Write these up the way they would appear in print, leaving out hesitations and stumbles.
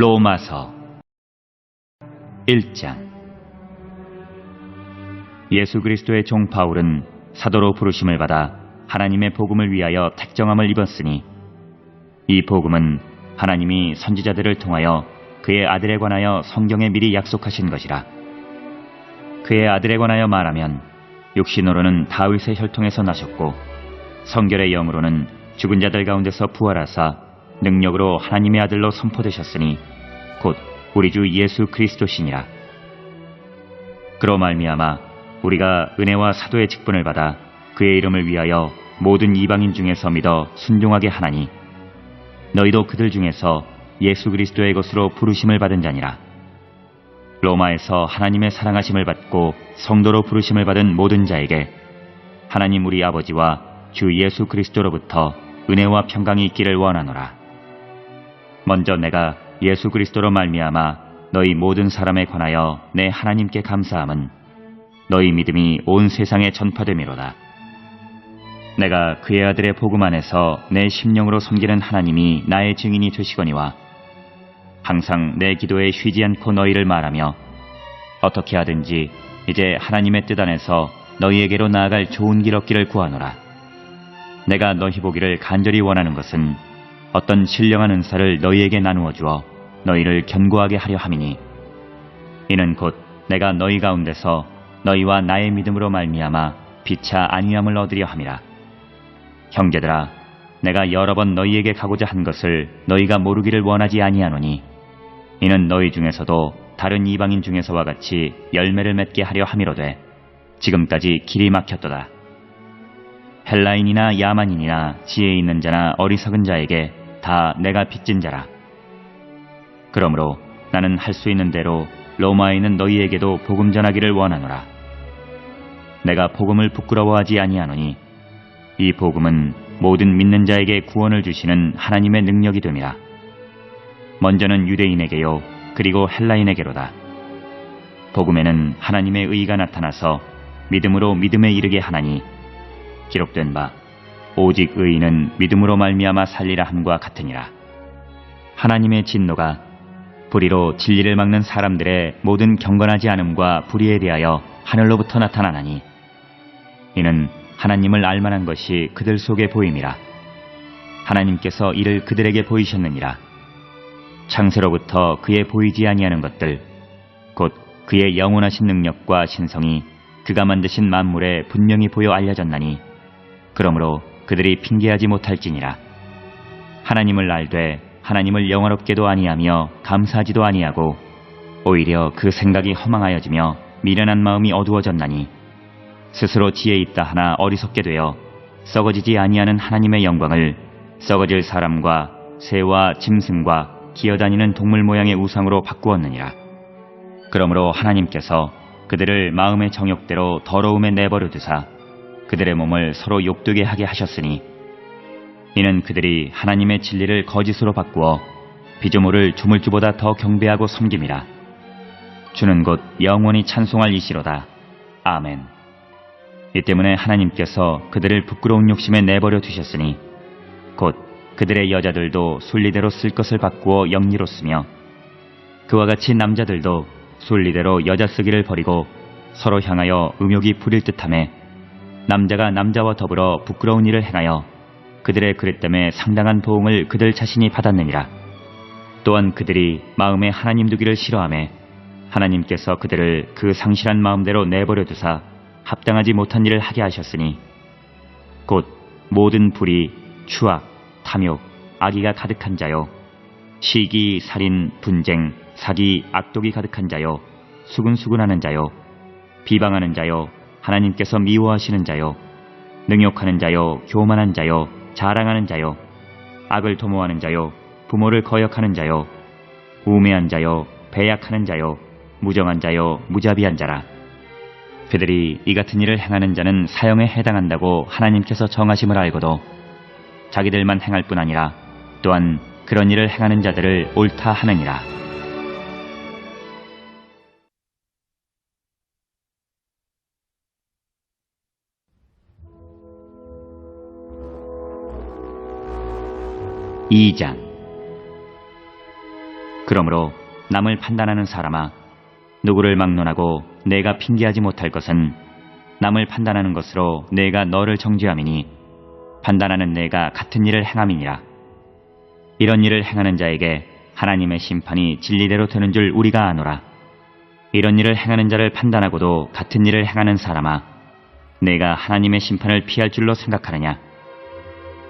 로마서 1장. 예수 그리스도의 종 바울은 사도로 부르심을 받아 하나님의 복음을 위하여 택정함을 입었으니, 이 복음은 하나님이 선지자들을 통하여 그의 아들에 관하여 성경에 미리 약속하신 것이라. 그의 아들에 관하여 말하면 육신으로는 다윗의 혈통에서 나셨고 성결의 영으로는 죽은 자들 가운데서 부활하사 능력으로 하나님의 아들로 선포되셨으니 곧 우리 주 예수 그리스도시니라. 그로 말미암아 우리가 은혜와 사도의 직분을 받아 그의 이름을 위하여 모든 이방인 중에서 믿어 순종하게 하나니, 너희도 그들 중에서 예수 그리스도의 것으로 부르심을 받은 자니라. 로마에서 하나님의 사랑하심을 받고 성도로 부르심을 받은 모든 자에게 하나님 우리 아버지와 주 예수 그리스도로부터 은혜와 평강이 있기를 원하노라. 먼저 내가 예수 그리스도로 말미암아 너희 모든 사람에 관하여 내 하나님께 감사함은 너희 믿음이 온 세상에 전파됨이로다. 내가 그의 아들의 복음 안에서 내 심령으로 섬기는 하나님이 나의 증인이 되시거니와, 항상 내 기도에 쉬지 않고 너희를 말하며 어떻게 하든지 이제 하나님의 뜻 안에서 너희에게로 나아갈 좋은 길 얻기를 구하노라. 내가 너희 보기를 간절히 원하는 것은 어떤 신령한 은사를 너희에게 나누어 주어 너희를 견고하게 하려 함이니, 이는 곧 내가 너희 가운데서 너희와 나의 믿음으로 말미암아 비차 안위함을 얻으려 함이라. 형제들아, 내가 여러 번 너희에게 가고자 한 것을 너희가 모르기를 원하지 아니하노니, 이는 너희 중에서도 다른 이방인 중에서와 같이 열매를 맺게 하려 함이로되 지금까지 길이 막혔도다. 헬라인이나 야만인이나 지혜 있는 자나 어리석은 자에게 다 내가 빚진 자라. 그러므로 나는 할 수 있는 대로 로마에 있는 너희에게도 복음 전하기를 원하노라. 내가 복음을 부끄러워하지 아니하노니 이 복음은 모든 믿는 자에게 구원을 주시는 하나님의 능력이 됨이라. 먼저는 유대인에게요 그리고 헬라인에게로다. 복음에는 하나님의 의가 나타나서 믿음으로 믿음에 이르게 하나니, 기록된 바 오직 의인은 믿음으로 말미암아 살리라 함과 같으니라. 하나님의 진노가 불의로 진리를 막는 사람들의 모든 경건하지 않음과 불의에 대하여 하늘로부터 나타나나니, 이는 하나님을 알만한 것이 그들 속에 보임이라. 하나님께서 이를 그들에게 보이셨느니라. 창세로부터 그의 보이지 아니하는 것들, 곧 그의 영원하신 능력과 신성이 그가 만드신 만물에 분명히 보여 알려졌나니, 그러므로 그들이 핑계하지 못할지니라. 하나님을 알되 하나님을 영화롭게도 아니하며 감사하지도 아니하고 오히려 그 생각이 허망하여지며 미련한 마음이 어두워졌나니, 스스로 지혜 있다 하나 어리석게 되어 썩어지지 아니하는 하나님의 영광을 썩어질 사람과 새와 짐승과 기어다니는 동물 모양의 우상으로 바꾸었느니라. 그러므로 하나님께서 그들을 마음의 정욕대로 더러움에 내버려 두사 그들의 몸을 서로 욕되게 하게 하셨으니, 이는 그들이 하나님의 진리를 거짓으로 바꾸어 피조물을 조물주보다 더 경배하고 섬김이라. 주는 곧 영원히 찬송할 이시로다. 아멘. 이 때문에 하나님께서 그들을 부끄러운 욕심에 내버려 두셨으니 곧 그들의 여자들도 순리대로 쓸 것을 바꾸어 영리로 쓰며, 그와 같이 남자들도 순리대로 여자 쓰기를 버리고 서로 향하여 음욕이 부릴 듯하며, 남자가 남자와 더불어 부끄러운 일을 행하여 그들의 그릇 때문에 상당한 보응을 그들 자신이 받았느니라. 또한 그들이 마음에 하나님 두기를 싫어하며 하나님께서 그들을 그 상실한 마음대로 내버려 두사 합당하지 못한 일을 하게 하셨으니, 곧 모든 불의, 추악, 탐욕, 악의가 가득한 자요, 시기, 살인, 분쟁, 사기, 악독이 가득한 자요, 수근수근하는 자요, 비방하는 자요, 하나님께서 미워하시는 자요, 능욕하는 자요, 교만한 자요, 자랑하는 자요, 악을 도모하는 자요, 부모를 거역하는 자요, 우매한 자요, 배약하는 자요, 무정한 자요, 무자비한 자라. 그들이 이 같은 일을 행하는 자는 사형에 해당한다고 하나님께서 정하심을 알고도 자기들만 행할 뿐 아니라 또한 그런 일을 행하는 자들을 옳다 하느니라. (2장) 그러므로 남을 판단하는 사람아, 누구를 막론하고 내가 핑계하지 못할 것은 남을 판단하는 것으로 내가 너를 정죄함이니 판단하는 내가 같은 일을 행함이니라. 이런 일을 행하는 자에게 하나님의 심판이 진리대로 되는 줄 우리가 아노라. 이런 일을 행하는 자를 판단하고도 같은 일을 행하는 사람아, 내가 하나님의 심판을 피할 줄로 생각하느냐?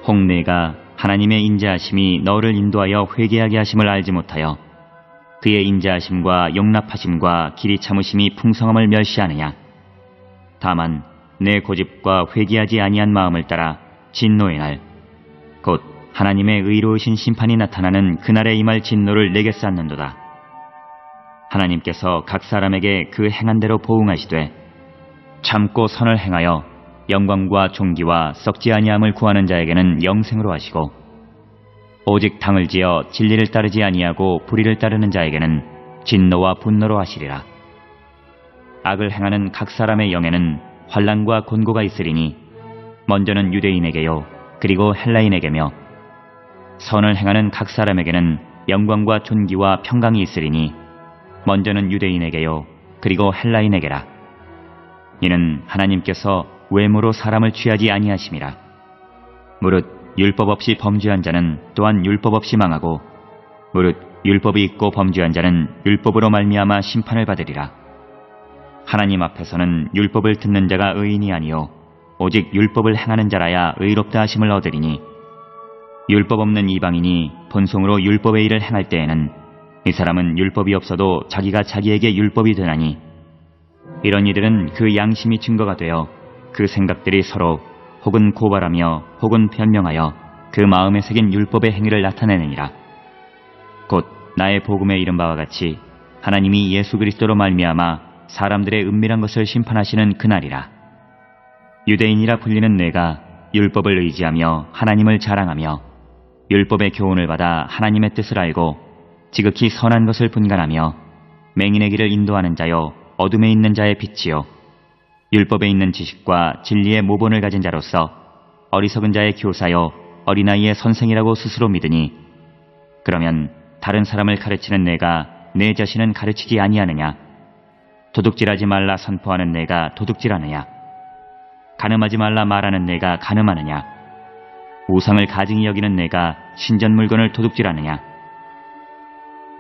혹 내가 하나님의 인자하심이 너를 인도하여 회개하게 하심을 알지 못하여 그의 인자하심과 용납하심과 길이 참으심이 풍성함을 멸시하느냐? 다만 내 고집과 회개하지 아니한 마음을 따라 진노의 날, 곧 하나님의 의로우신 심판이 나타나는 그날에 임할 진노를 내게 쌓는도다. 하나님께서 각 사람에게 그 행한 대로 보응하시되 참고 선을 행하여 영광과 존귀와 썩지 아니함을 구하는 자에게는 영생으로 하시고, 오직 당을 지어 진리를 따르지 아니하고 불의를 따르는 자에게는 진노와 분노로 하시리라. 악을 행하는 각 사람의 영에는 환난과 곤고가 있으리니 먼저는 유대인에게요 그리고 헬라인에게며, 선을 행하는 각 사람에게는 영광과 존귀와 평강이 있으리니 먼저는 유대인에게요 그리고 헬라인에게라. 이는 하나님께서 외모로 사람을 취하지 아니하심이라. 무릇 율법 없이 범죄한 자는 또한 율법 없이 망하고, 무릇 율법이 있고 범죄한 자는 율법으로 말미암아 심판을 받으리라. 하나님 앞에서는 율법을 듣는 자가 의인이 아니요 오직 율법을 행하는 자라야 의롭다 하심을 얻으리니, 율법 없는 이방인이 본성으로 율법의 일을 행할 때에는 이 사람은 율법이 없어도 자기가 자기에게 율법이 되나니, 이런 이들은 그 양심이 증거가 되어 그 생각들이 서로 혹은 고발하며 혹은 변명하여 그 마음에 새긴 율법의 행위를 나타내느니라. 곧 나의 복음에 이른 바와 같이 하나님이 예수 그리스도로 말미암아 사람들의 은밀한 것을 심판하시는 그날이라. 유대인이라 불리는 내가 율법을 의지하며 하나님을 자랑하며 율법의 교훈을 받아 하나님의 뜻을 알고 지극히 선한 것을 분간하며 맹인의 길을 인도하는 자여 어둠에 있는 자의 빛이요 율법에 있는 지식과 진리의 모본을 가진 자로서 어리석은 자의 교사여 어린아이의 선생이라고 스스로 믿으니, 그러면 다른 사람을 가르치는 내가 내 자신은 가르치지 아니하느냐? 도둑질하지 말라 선포하는 내가 도둑질하느냐? 간음하지 말라 말하는 내가 간음하느냐? 우상을 가증히 여기는 내가 신전 물건을 도둑질하느냐?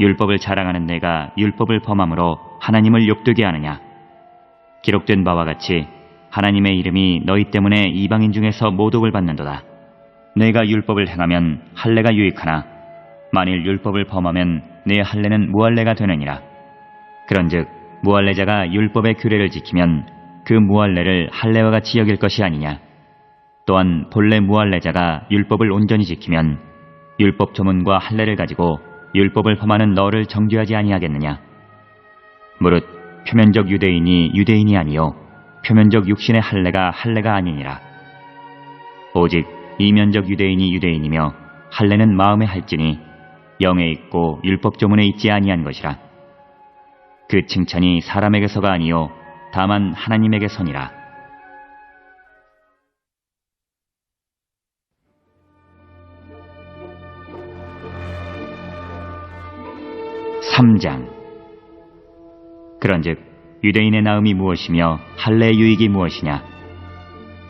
율법을 자랑하는 내가 율법을 범함으로 하나님을 욕되게 하느냐? 기록된 바와 같이 하나님의 이름이 너희 때문에 이방인 중에서 모독을 받는도다. 내가 율법을 행하면 할례가 유익하나 만일 율법을 범하면 내 할례는 무할례가 되느니라. 그런즉 무할례자가 율법의 규례를 지키면 그 무할례를 할례와 같이 여길 것이 아니냐. 또한 본래 무할례자가 율법을 온전히 지키면 율법 조문과 할례를 가지고 율법을 범하는 너를 정죄하지 아니하겠느냐. 무릇 표면적 유대인이 유대인이 아니요 표면적 육신의 할례가 할례가 아니니라. 오직 이면적 유대인이 유대인이며 할례는 마음에 할지니 영에 있고 율법 조문에 있지 아니한 것이라. 그 칭찬이 사람에게서가 아니요 다만 하나님에게서니라. 3장. 그런즉 유대인의 나음이 무엇이며 할례의 유익이 무엇이냐?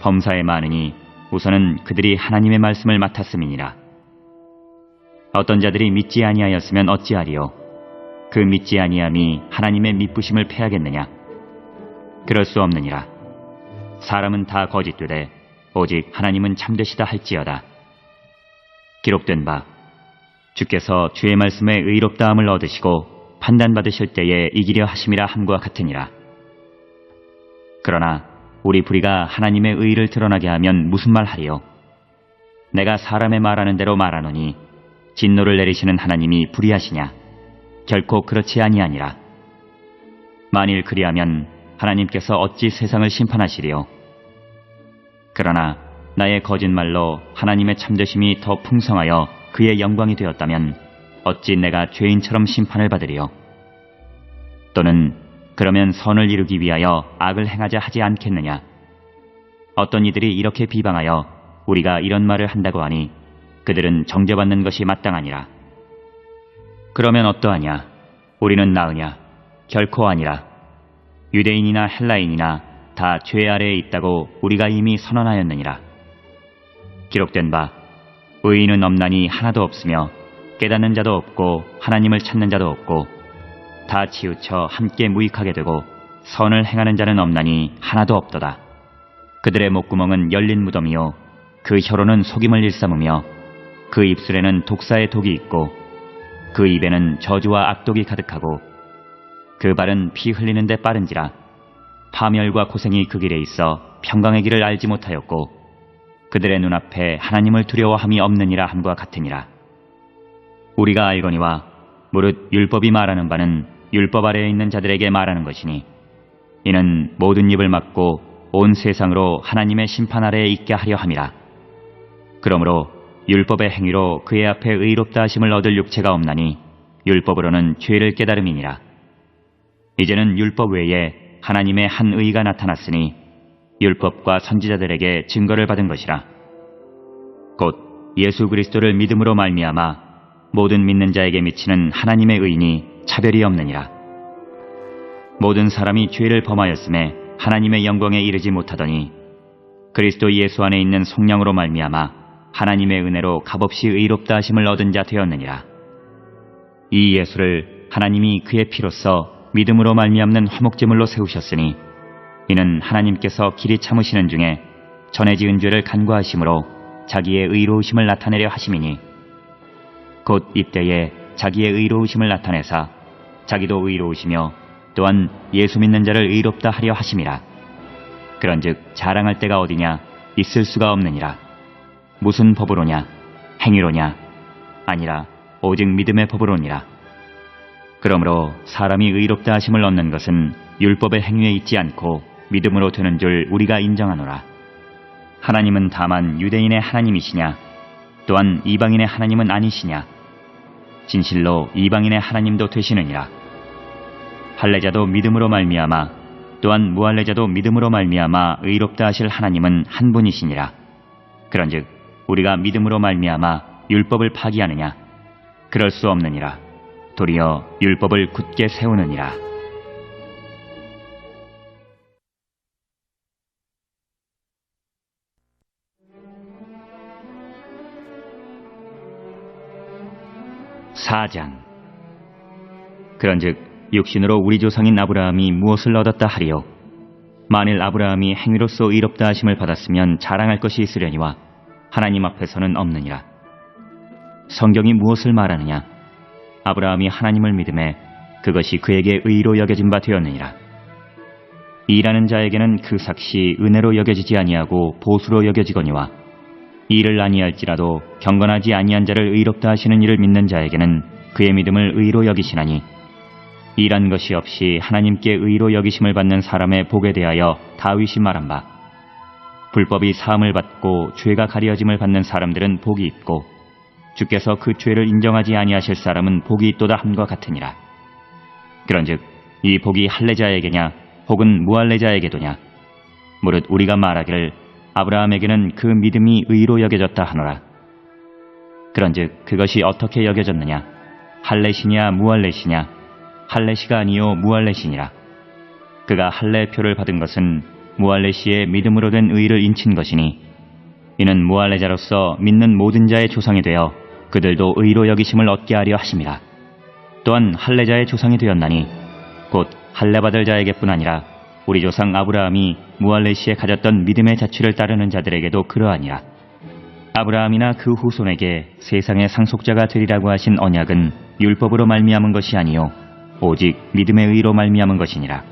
범사에 많으니 우선은 그들이 하나님의 말씀을 맡았음이니라. 어떤 자들이 믿지 아니하였으면 어찌하리요? 그 믿지 아니함이 하나님의 믿부심을 패하겠느냐? 그럴 수 없느니라. 사람은 다 거짓되되 오직 하나님은 참되시다 할지어다. 기록된 바 주께서 주의 말씀에 의롭다함을 얻으시고 판단받으실 때에 이기려 하심이라 함과 같으니라. 그러나 우리 불의가 하나님의 의를 드러나게 하면 무슨 말 하리요? 내가 사람의 말하는 대로 말하노니 진노를 내리시는 하나님이 불의하시냐? 결코 그렇지 아니하니라. 만일 그리하면 하나님께서 어찌 세상을 심판하시리요? 그러나 나의 거짓말로 하나님의 참되심이 더 풍성하여 그의 영광이 되었다면 어찌 내가 죄인처럼 심판을 받으리요? 또는 그러면 선을 이루기 위하여 악을 행하자 하지 않겠느냐? 어떤 이들이 이렇게 비방하여 우리가 이런 말을 한다고 하니 그들은 정죄받는 것이 마땅하니라. 그러면 어떠하냐? 우리는 나으냐? 결코 아니라. 유대인이나 헬라인이나 다 죄 아래에 있다고 우리가 이미 선언하였느니라. 기록된 바 의인은 없나니 하나도 없으며 깨닫는 자도 없고 하나님을 찾는 자도 없고 다 치우쳐 함께 무익하게 되고 선을 행하는 자는 없나니 하나도 없도다. 그들의 목구멍은 열린 무덤이요 그 혀로는 속임을 일삼으며 그 입술에는 독사의 독이 있고 그 입에는 저주와 악독이 가득하고 그 발은 피 흘리는데 빠른지라. 파멸과 고생이 그 길에 있어 평강의 길을 알지 못하였고 그들의 눈앞에 하나님을 두려워함이 없느니라 함과 같으니라. 우리가 알거니와 무릇 율법이 말하는 바는 율법 아래에 있는 자들에게 말하는 것이니 이는 모든 입을 막고 온 세상으로 하나님의 심판 아래에 있게 하려 함이라. 그러므로 율법의 행위로 그의 앞에 의롭다 하심을 얻을 육체가 없나니 율법으로는 죄를 깨달음이니라. 이제는 율법 외에 하나님의 한 의가 나타났으니 율법과 선지자들에게 증거를 받은 것이라. 곧 예수 그리스도를 믿음으로 말미암아 모든 믿는 자에게 미치는 하나님의 의인이 차별이 없느니라. 모든 사람이 죄를 범하였음에 하나님의 영광에 이르지 못하더니 그리스도 예수 안에 있는 성령으로 말미암아 하나님의 은혜로 값없이 의롭다 하심을 얻은 자 되었느니라. 이 예수를 하나님이 그의 피로써 믿음으로 말미암는 화목제물로 세우셨으니 이는 하나님께서 길이 참으시는 중에 전에 지은 죄를 간과하심으로 자기의 의로우심을 나타내려 하심이니 곧 이때에 자기의 의로우심을 나타내사 자기도 의로우시며 또한 예수 믿는 자를 의롭다 하려 하심이라. 그런즉 자랑할 때가 어디냐? 있을 수가 없느니라. 무슨 법으로냐? 행위로냐? 아니라 오직 믿음의 법으로니라. 그러므로 사람이 의롭다 하심을 얻는 것은 율법의 행위에 있지 않고 믿음으로 되는 줄 우리가 인정하노라. 하나님은 다만 유대인의 하나님이시냐? 또한 이방인의 하나님은 아니시냐? 진실로 이방인의 하나님도 되시느니라. 할례자도 믿음으로 말미암아 또한 무할례자도 믿음으로 말미암아 의롭다 하실 하나님은 한 분이시니라. 그런즉 우리가 믿음으로 말미암아 율법을 파기하느냐? 그럴 수 없느니라. 도리어 율법을 굳게 세우느니라. 사장. 그런즉 육신으로 우리 조상인 아브라함이 무엇을 얻었다 하리요? 만일 아브라함이 행위로서 의롭다 하심을 받았으면 자랑할 것이 있으려니와 하나님 앞에서는 없느니라. 성경이 무엇을 말하느냐? 아브라함이 하나님을 믿음에 그것이 그에게 의로 여겨진 바 되었느니라. 일하는 자에게는 그 삭시 은혜로 여겨지지 아니하고 보수로 여겨지거니와 일을 아니할지라도 경건하지 아니한 자를 의롭다 하시는 이를 믿는 자에게는 그의 믿음을 의로 여기시나니 일한 것이 없이 하나님께 의로 여기심을 받는 사람의 복에 대하여 다윗이 말한 바 불법이 사함을 받고 죄가 가려짐을 받는 사람들은 복이 있고 주께서 그 죄를 인정하지 아니하실 사람은 복이 있도다 함과 같으니라. 그런즉 이 복이 할례자에게냐 혹은 무할례자에게도냐? 무릇 우리가 말하기를 아브라함에게는 그 믿음이 의로 여겨졌다 하노라. 그런즉 그것이 어떻게 여겨졌느냐? 할례시냐 무할례시냐? 할례시가 아니요 무할례시니라. 그가 할례표를 받은 것은 무할례시의 믿음으로 된 의를 인친 것이니 이는 무할례자로서 믿는 모든 자의 조상이 되어 그들도 의로 여기심을 얻게 하려 하심이라. 또한 할례자의 조상이 되었나니 곧 할례받을 자에게뿐 아니라 우리 조상 아브라함이 무할례시에 가졌던 믿음의 자취를 따르는 자들에게도 그러하니라. 아브라함이나 그 후손에게 세상의 상속자가 되리라고 하신 언약은 율법으로 말미암은 것이 아니요 오직 믿음의 의로 말미암은 것이니라.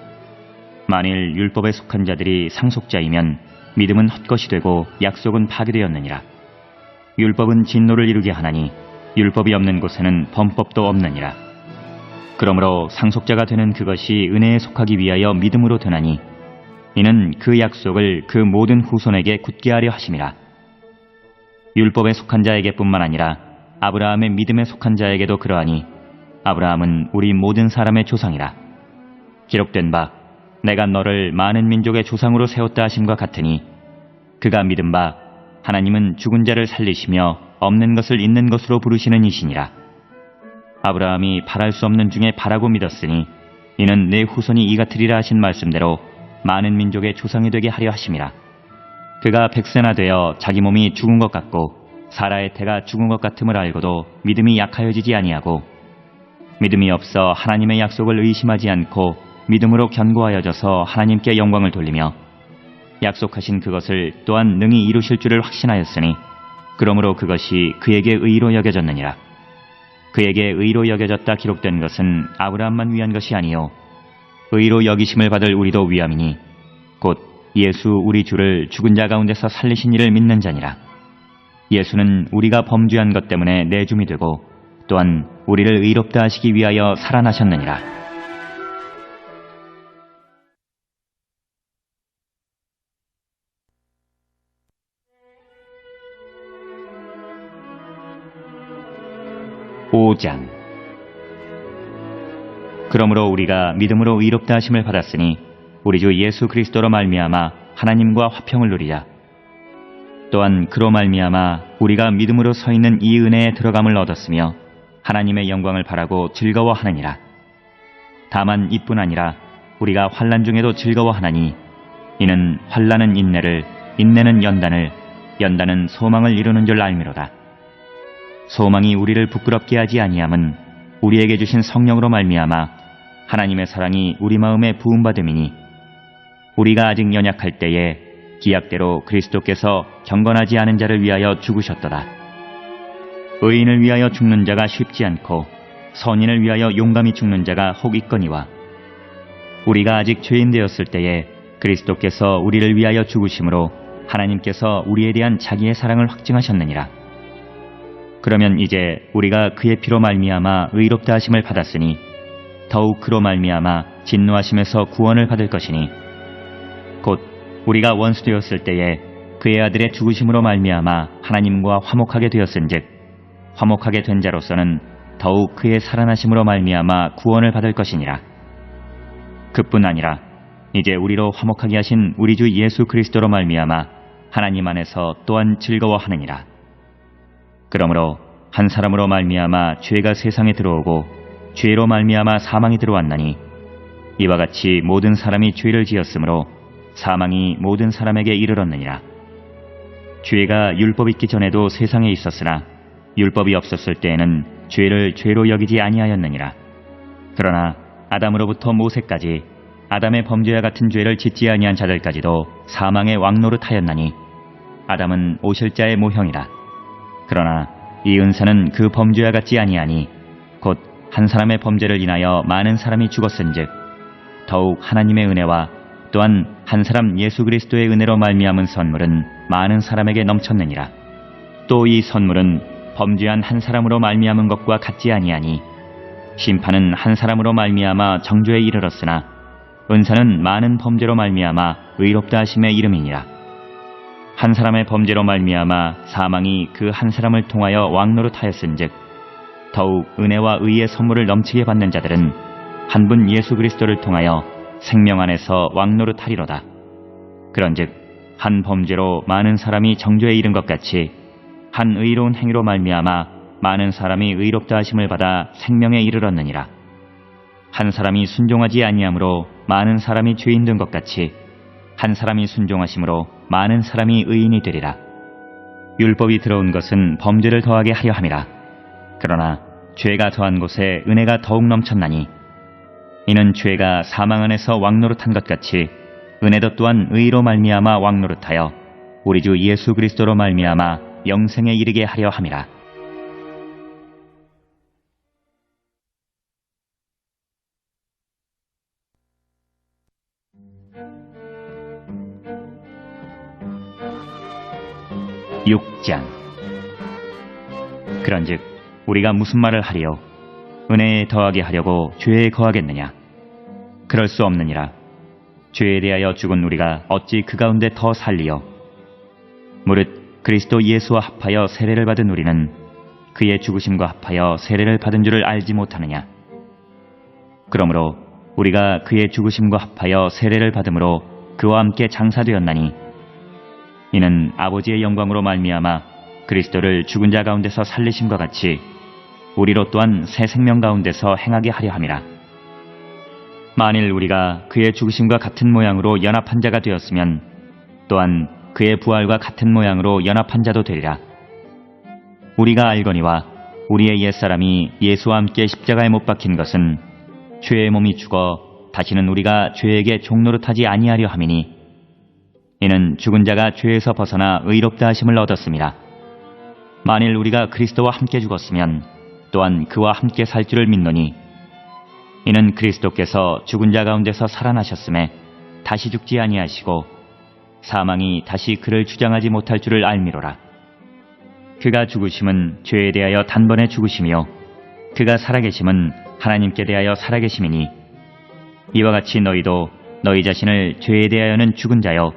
만일 율법에 속한 자들이 상속자이면 믿음은 헛것이 되고 약속은 파기되었느니라. 율법은 진노를 이루게 하나니 율법이 없는 곳에는 범법도 없느니라. 그러므로 상속자가 되는 그것이 은혜에 속하기 위하여 믿음으로 되나니 이는 그 약속을 그 모든 후손에게 굳게 하려 하심이라. 율법에 속한 자에게뿐만 아니라 아브라함의 믿음에 속한 자에게도 그러하니 아브라함은 우리 모든 사람의 조상이라. 기록된 바 내가 너를 많은 민족의 조상으로 세웠다 하심과 같으니 그가 믿은 바 하나님은 죽은 자를 살리시며 없는 것을 있는 것으로 부르시는 이시니라. 아브라함이 바랄 수 없는 중에 바라고 믿었으니 이는 내 후손이 이같으리라 하신 말씀대로 많은 민족의 조상이 되게 하려 하심이라. 그가 백세나 되어 자기 몸이 죽은 것 같고 사라의 태가 죽은 것 같음을 알고도 믿음이 약하여지지 아니하고 믿음이 없어 하나님의 약속을 의심하지 않고 믿음으로 견고하여져서 하나님께 영광을 돌리며 약속하신 그것을 또한 능히 이루실 줄을 확신하였으니 그러므로 그것이 그에게 의로 여겨졌느니라. 그에게 의로 여겨졌다 기록된 것은 아브라함만 위한 것이 아니요 의로 여기심을 받을 우리도 위함이니 곧 예수 우리 주를 죽은 자 가운데서 살리신 이를 믿는 자니라. 예수는 우리가 범죄한 것 때문에 내줌이 되고 또한 우리를 의롭다 하시기 위하여 살아나셨느니라. (5장) 그러므로 우리가 믿음으로 의롭다 하심을 받았으니 우리 주 예수 그리스도로 말미암아 하나님과 화평을 누리자. 또한 그로 말미암아 우리가 믿음으로 서 있는 이 은혜에 들어감을 얻었으며 하나님의 영광을 바라고 즐거워하느니라. 다만 이뿐 아니라 우리가 환난 중에도 즐거워하나니 이는 환난은 인내를, 인내는 연단을, 연단은 소망을 이루는 줄 알미로다. 소망이 우리를 부끄럽게 하지 아니함은 우리에게 주신 성령으로 말미암아 하나님의 사랑이 우리 마음에 부음받음이니 우리가 아직 연약할 때에 기약대로 그리스도께서 경건하지 않은 자를 위하여 죽으셨도다. 의인을 위하여 죽는 자가 쉽지 않고 선인을 위하여 용감히 죽는 자가 혹 있거니와 우리가 아직 죄인 되었을 때에 그리스도께서 우리를 위하여 죽으심으로 하나님께서 우리에 대한 자기의 사랑을 확증하셨느니라. 그러면 이제 우리가 그의 피로 말미암아 의롭다 하심을 받았으니 더욱 그로 말미암아 진노하심에서 구원을 받을 것이니 곧 우리가 원수되었을 때에 그의 아들의 죽으심으로 말미암아 하나님과 화목하게 되었은즉 화목하게 된 자로서는 더욱 그의 살아나심으로 말미암아 구원을 받을 것이니라. 그뿐 아니라 이제 우리로 화목하게 하신 우리 주 예수 그리스도로 말미암아 하나님 안에서 또한 즐거워하느니라. 그러므로 한 사람으로 말미암아 죄가 세상에 들어오고 죄로 말미암아 사망이 들어왔나니 이와 같이 모든 사람이 죄를 지었으므로 사망이 모든 사람에게 이르렀느니라. 죄가 율법 있기 전에도 세상에 있었으나 율법이 없었을 때에는 죄를 죄로 여기지 아니하였느니라. 그러나 아담으로부터 모세까지 아담의 범죄와 같은 죄를 짓지 아니한 자들까지도 사망의 왕노릇하였나니 아담은 오실자의 모형이라. 그러나 이 은사는 그 범죄와 같지 아니하니 곧 한 사람의 범죄를 인하여 많은 사람이 죽었은즉 더욱 하나님의 은혜와 또한 한 사람 예수 그리스도의 은혜로 말미암은 선물은 많은 사람에게 넘쳤느니라. 또 이 선물은 범죄한 한 사람으로 말미암은 것과 같지 아니하니 심판은 한 사람으로 말미암아 정죄에 이르렀으나 은사는 많은 범죄로 말미암아 의롭다 하심의 이름이니라. 한 사람의 범죄로 말미암아 사망이 그 한 사람을 통하여 왕노릇하였은즉 더욱 은혜와 의의 선물을 넘치게 받는 자들은 한 분 예수 그리스도를 통하여 생명 안에서 왕노릇하리로다. 그런즉 한 범죄로 많은 사람이 정죄에 이른 것 같이 한 의로운 행위로 말미암아 많은 사람이 의롭다 하심을 받아 생명에 이르렀느니라. 한 사람이 순종하지 아니함으로 많은 사람이 죄인 된 것 같이 한 사람이 순종하심으로 많은 사람이 의인이 되리라. 율법이 들어온 것은 범죄를 더하게 하려 함이라. 그러나 죄가 더한 곳에 은혜가 더욱 넘쳤나니 이는 죄가 사망 안에서 왕노릇한 것 같이 은혜도 또한 의로 말미암아 왕노릇하여 우리 주 예수 그리스도로 말미암아 영생에 이르게 하려 함이라. (6장) 그런즉 우리가 무슨 말을 하리요? 은혜에 더하게 하려고 죄에 거하겠느냐? 그럴 수 없느니라. 죄에 대하여 죽은 우리가 어찌 그 가운데 더 살리요? 무릇 그리스도 예수와 합하여 세례를 받은 우리는 그의 죽으심과 합하여 세례를 받은 줄을 알지 못하느냐? 그러므로 우리가 그의 죽으심과 합하여 세례를 받음으로 그와 함께 장사되었나니 이는 아버지의 영광으로 말미암아 그리스도를 죽은 자 가운데서 살리심과 같이 우리로 또한 새 생명 가운데서 행하게 하려 함이라. 만일 우리가 그의 죽으심과 같은 모양으로 연합한 자가 되었으면 또한 그의 부활과 같은 모양으로 연합한 자도 되리라. 우리가 알거니와 우리의 옛사람이 예수와 함께 십자가에 못 박힌 것은 죄의 몸이 죽어 다시는 우리가 죄에게 종노릇하지 아니하려 함이니 이는 죽은 자가 죄에서 벗어나 의롭다 하심을 얻었습니다. 만일 우리가 그리스도와 함께 죽었으면 또한 그와 함께 살 줄을 믿노니 이는 그리스도께서 죽은 자 가운데서 살아나셨음에 다시 죽지 아니하시고 사망이 다시 그를 주장하지 못할 줄을 알미로라. 그가 죽으심은 죄에 대하여 단번에 죽으심이요 그가 살아계심은 하나님께 대하여 살아계심이니 이와 같이 너희도 너희 자신을 죄에 대하여는 죽은 자요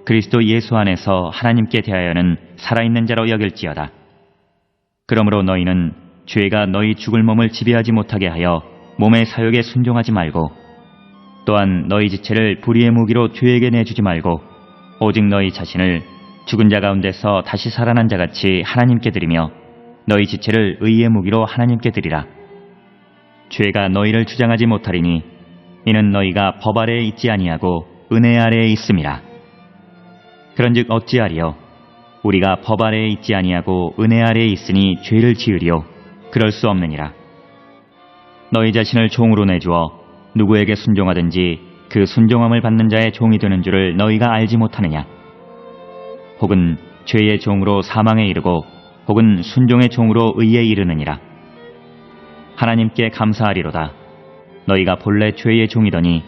그리스도 예수 안에서 하나님께 대하여는 살아있는 자로 여길지어다. 그러므로 너희는 죄가 너희 죽을 몸을 지배하지 못하게 하여 몸의 사욕에 순종하지 말고 또한 너희 지체를 불의의 무기로 죄에게 내주지 말고 오직 너희 자신을 죽은 자 가운데서 다시 살아난 자같이 하나님께 드리며 너희 지체를 의의 무기로 하나님께 드리라. 죄가 너희를 주장하지 못하리니 이는 너희가 법 아래에 있지 아니하고 은혜 아래에 있음이라. 그런즉 어찌하리요? 우리가 법 아래에 있지 아니하고 은혜 아래에 있으니 죄를 지으리요? 그럴 수 없느니라. 너희 자신을 종으로 내주어 누구에게 순종하든지 그 순종함을 받는 자의 종이 되는 줄을 너희가 알지 못하느냐? 혹은 죄의 종으로 사망에 이르고 혹은 순종의 종으로 의에 이르느니라. 하나님께 감사하리로다. 너희가 본래 죄의 종이더니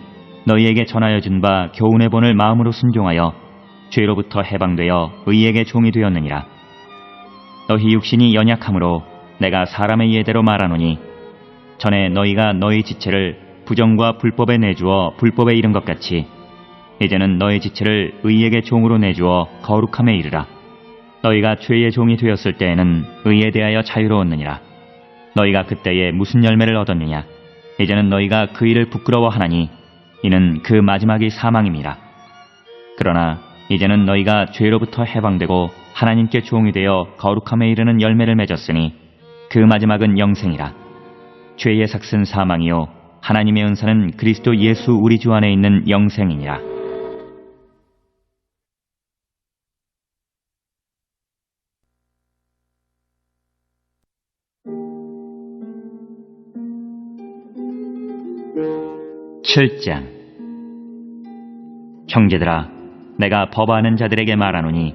너희에게 전하여 준 바 교훈의 본을 마음으로 순종하여 죄로부터 해방되어 의에게 종이 되었느니라. 너희 육신이 연약함으로 내가 사람의 예대로 말하노니 전에 너희가 너희 지체를 부정과 불법에 내주어 불법에 이른 것 같이 이제는 너희 지체를 의에게 종으로 내주어 거룩함에 이르라. 너희가 죄의 종이 되었을 때에는 의에 대하여 자유로웠느니라. 너희가 그때에 무슨 열매를 얻었느냐? 이제는 너희가 그 일을 부끄러워하나니 이는 그 마지막이 사망임이라. 그러나 이제는 너희가 죄로부터 해방되고 하나님께 종이 되어 거룩함에 이르는 열매를 맺었으니 그 마지막은 영생이라. 죄의 삭은 사망이요 하나님의 은사는 그리스도 예수 우리 주 안에 있는 영생이니라. (7장) 형제들아, 내가 법 아는 자들에게 말하노니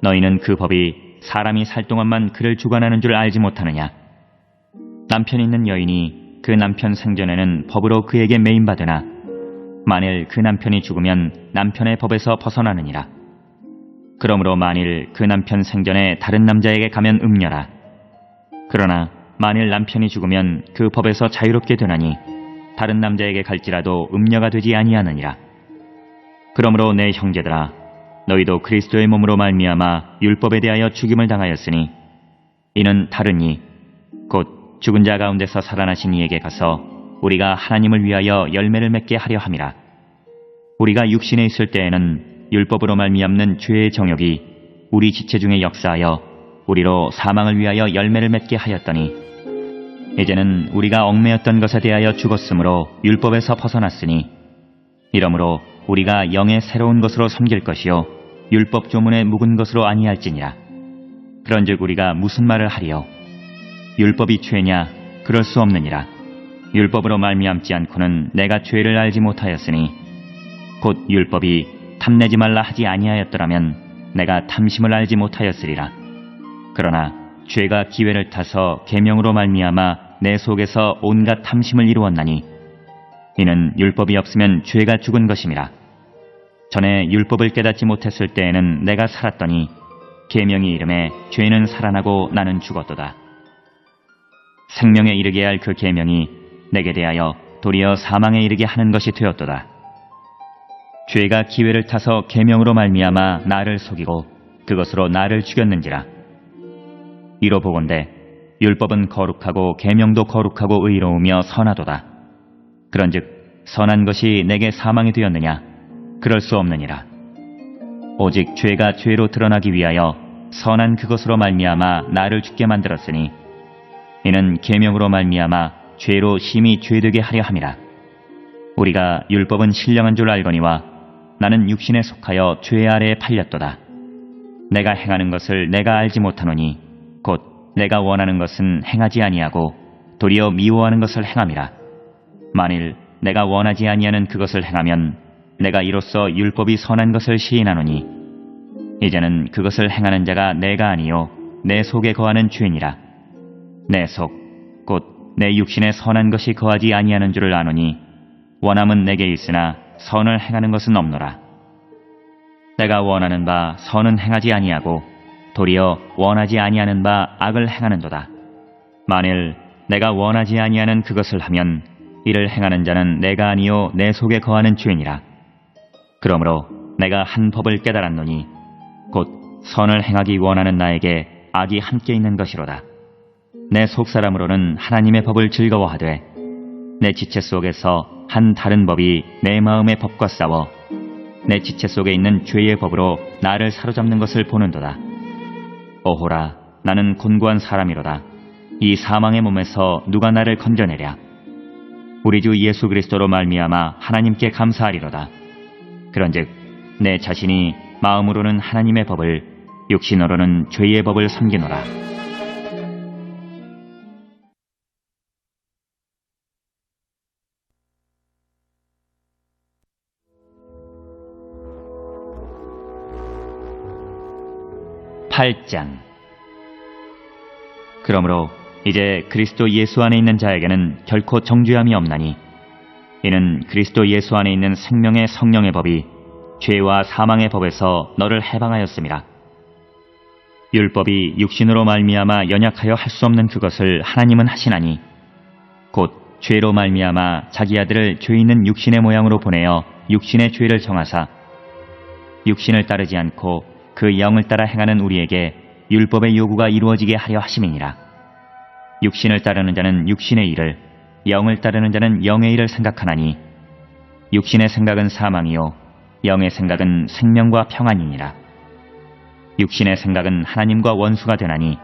너희는 그 법이 사람이 살 동안만 그를 주관하는 줄 알지 못하느냐? 남편 있는 여인이 그 남편 생전에는 법으로 그에게 매임받으나 만일 그 남편이 죽으면 남편의 법에서 벗어나느니라. 그러므로 만일 그 남편 생전에 다른 남자에게 가면 음녀라. 그러나 만일 남편이 죽으면 그 법에서 자유롭게 되나니 다른 남자에게 갈지라도 음녀가 되지 아니하느니라. 그러므로 내 형제들아, 너희도 그리스도의 몸으로 말미암아 율법에 대하여 죽임을 당하였으니 이는 다른 이 곧 죽은 자 가운데서 살아나신 이에게 가서 우리가 하나님을 위하여 열매를 맺게 하려 함이라. 우리가 육신에 있을 때에는 율법으로 말미암는 죄의 정욕이 우리 지체 중에 역사하여 우리로 사망을 위하여 열매를 맺게 하였더니 이제는 우리가 얽매였던 것에 대하여 죽었으므로 율법에서 벗어났으니 이러므로 우리가 영의 새로운 것으로 섬길 것이요 율법 조문에 묵은 것으로 아니할지니라. 그런즉 우리가 무슨 말을 하리요? 율법이 죄냐? 그럴 수 없느니라. 율법으로 말미암지 않고는 내가 죄를 알지 못하였으니 곧 율법이 탐내지 말라 하지 아니하였더라면 내가 탐심을 알지 못하였으리라. 그러나 죄가 기회를 타서 계명으로 말미암아 내 속에서 온갖 탐심을 이루었나니 이는 율법이 없으면 죄가 죽은 것임이라. 전에 율법을 깨닫지 못했을 때에는 내가 살았더니 계명이 이름에 죄는 살아나고 나는 죽었도다. 생명에 이르게 할 그 계명이 내게 대하여 도리어 사망에 이르게 하는 것이 되었도다. 죄가 기회를 타서 계명으로 말미암아 나를 속이고 그것으로 나를 죽였는지라. 이로 보건대 율법은 거룩하고 계명도 거룩하고 의로우며 선하도다. 그런즉 선한 것이 내게 사망이 되었느냐? 그럴 수 없느니라. 오직 죄가 죄로 드러나기 위하여 선한 그것으로 말미암아 나를 죽게 만들었으니 이는 계명으로 말미암아 죄로 심히 죄되게 하려 함이라. 우리가 율법은 신령한 줄 알거니와 나는 육신에 속하여 죄 아래에 팔렸도다. 내가 행하는 것을 내가 알지 못하노니 곧 내가 원하는 것은 행하지 아니하고 도리어 미워하는 것을 행함이라. 만일 내가 원하지 아니하는 그것을 행하면 내가 이로써 율법이 선한 것을 시인하노니 이제는 그것을 행하는 자가 내가 아니요 내 속에 거하는 죄니라. 내 속 곧 내 육신에 선한 것이 거하지 아니하는 줄을 아노니 원함은 내게 있으나 선을 행하는 것은 없노라. 내가 원하는 바 선은 행하지 아니하고 도리어 원하지 아니하는 바 악을 행하는도다. 만일 내가 원하지 아니하는 그것을 하면 이를 행하는 자는 내가 아니요 내 속에 거하는 죄니라. 그러므로 내가 한 법을 깨달았노니 곧 선을 행하기 원하는 나에게 악이 함께 있는 것이로다. 내 속사람으로는 하나님의 법을 즐거워하되 내 지체 속에서 한 다른 법이 내 마음의 법과 싸워 내 지체 속에 있는 죄의 법으로 나를 사로잡는 것을 보는도다. 오호라, 나는 곤고한 사람이로다. 이 사망의 몸에서 누가 나를 건져내랴. 우리 주 예수 그리스도로 말미암아 하나님께 감사하리로다. 그런즉 내 자신이 마음으로는 하나님의 법을 육신으로는 죄의 법을 섬기노라. (8장) 그러므로 이제 그리스도 예수 안에 있는 자에게는 결코 정죄함이 없나니 이는 그리스도 예수 안에 있는 생명의 성령의 법이 죄와 사망의 법에서 너를 해방하였음이라. 율법이 육신으로 말미암아 연약하여 할 수 없는 그것을 하나님은 하시나니 곧 죄로 말미암아 자기 아들을 죄 있는 육신의 모양으로 보내어 육신의 죄를 정하사 육신을 따르지 않고 그 영을 따라 행하는 우리에게 율법의 요구가 이루어지게 하려 하심이니라. 육신을 따르는 자는 육신의 일을, 영을 따르는 자는 영의 일을 생각하나니 육신의 생각은 사망이요 영의 생각은 생명과 평안이니라. 육신의 생각은 하나님과 원수가 되나니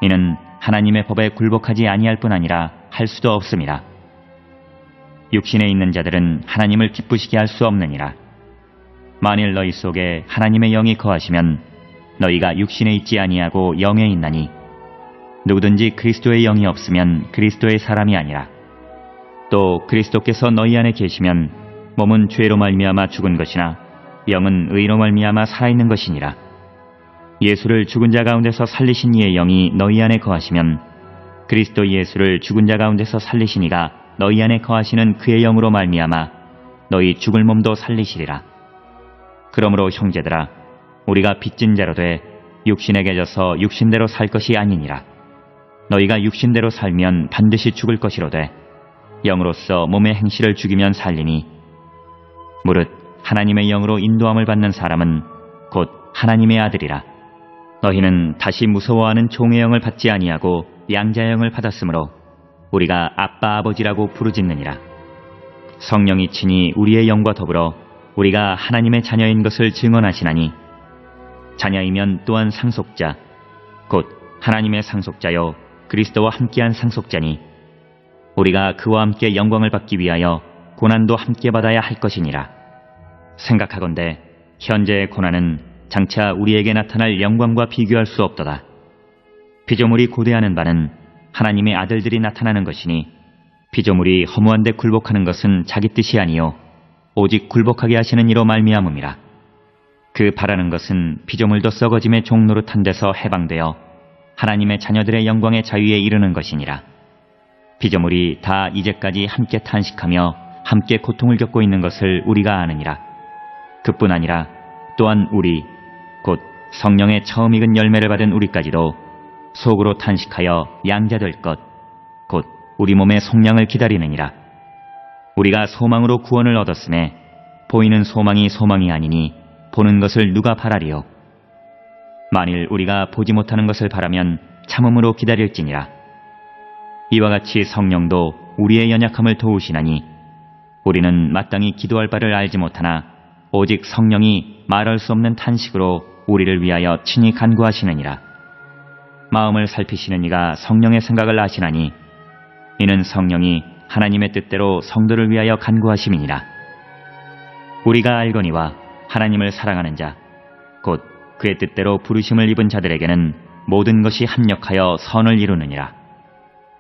이는 하나님의 법에 굴복하지 아니할 뿐 아니라 할 수도 없음이라. 육신에 있는 자들은 하나님을 기쁘시게 할 수 없느니라. 만일 너희 속에 하나님의 영이 거하시면 너희가 육신에 있지 아니하고 영에 있나니 누구든지 그리스도의 영이 없으면 그리스도의 사람이 아니라. 또 그리스도께서 너희 안에 계시면 몸은 죄로 말미암아 죽은 것이나 영은 의로 말미암아 살아있는 것이니라. 예수를 죽은 자 가운데서 살리신 이의 영이 너희 안에 거하시면 그리스도 예수를 죽은 자 가운데서 살리신 이가 너희 안에 거하시는 그의 영으로 말미암아 너희 죽을 몸도 살리시리라. 그러므로 형제들아, 우리가 빚진 자로 돼 육신에게 져서 육신대로 살 것이 아니니라. 너희가 육신대로 살면 반드시 죽을 것이로되 영으로서 몸의 행실을 죽이면 살리니 무릇 하나님의 영으로 인도함을 받는 사람은 곧 하나님의 아들이라. 너희는 다시 무서워하는 종의 영을 받지 아니하고 양자의 영을 받았으므로 우리가 아빠 아버지라고 부르짖느니라. 성령이 친히 우리의 영과 더불어 우리가 하나님의 자녀인 것을 증언하시나니 자녀이면 또한 상속자 곧 하나님의 상속자요 그리스도와 함께한 상속자니 우리가 그와 함께 영광을 받기 위하여 고난도 함께 받아야 할 것이니라. 생각하건대 현재의 고난은 장차 우리에게 나타날 영광과 비교할 수 없도다. 피조물이 고대하는 바는 하나님의 아들들이 나타나는 것이니 피조물이 허무한 데 굴복하는 것은 자기 뜻이 아니요 오직 굴복하게 하시는 이로 말미암음이라. 그 바라는 것은 피조물도 썩어짐의 종 노릇한 데서 해방되어 하나님의 자녀들의 영광의 자유에 이르는 것이니라. 피조물이 다 이제까지 함께 탄식하며 함께 고통을 겪고 있는 것을 우리가 아느니라. 그뿐 아니라 또한 우리 곧 성령의 처음 익은 열매를 받은 우리까지도 속으로 탄식하여 양자될 것 곧 우리 몸의 속량을 기다리느니라. 우리가 소망으로 구원을 얻었음에 보이는 소망이 소망이 아니니 보는 것을 누가 바라리요. 만일 우리가 보지 못하는 것을 바라면 참음으로 기다릴지니라. 이와 같이 성령도 우리의 연약함을 도우시나니 우리는 마땅히 기도할 바를 알지 못하나 오직 성령이 말할 수 없는 탄식으로 우리를 위하여 친히 간구하시느니라. 마음을 살피시는 이가 성령의 생각을 아시나니 이는 성령이 하나님의 뜻대로 성도를 위하여 간구하심이니라. 우리가 알거니와 하나님을 사랑하는 자 곧 그의 뜻대로 부르심을 입은 자들에게는 모든 것이 합력하여 선을 이루느니라.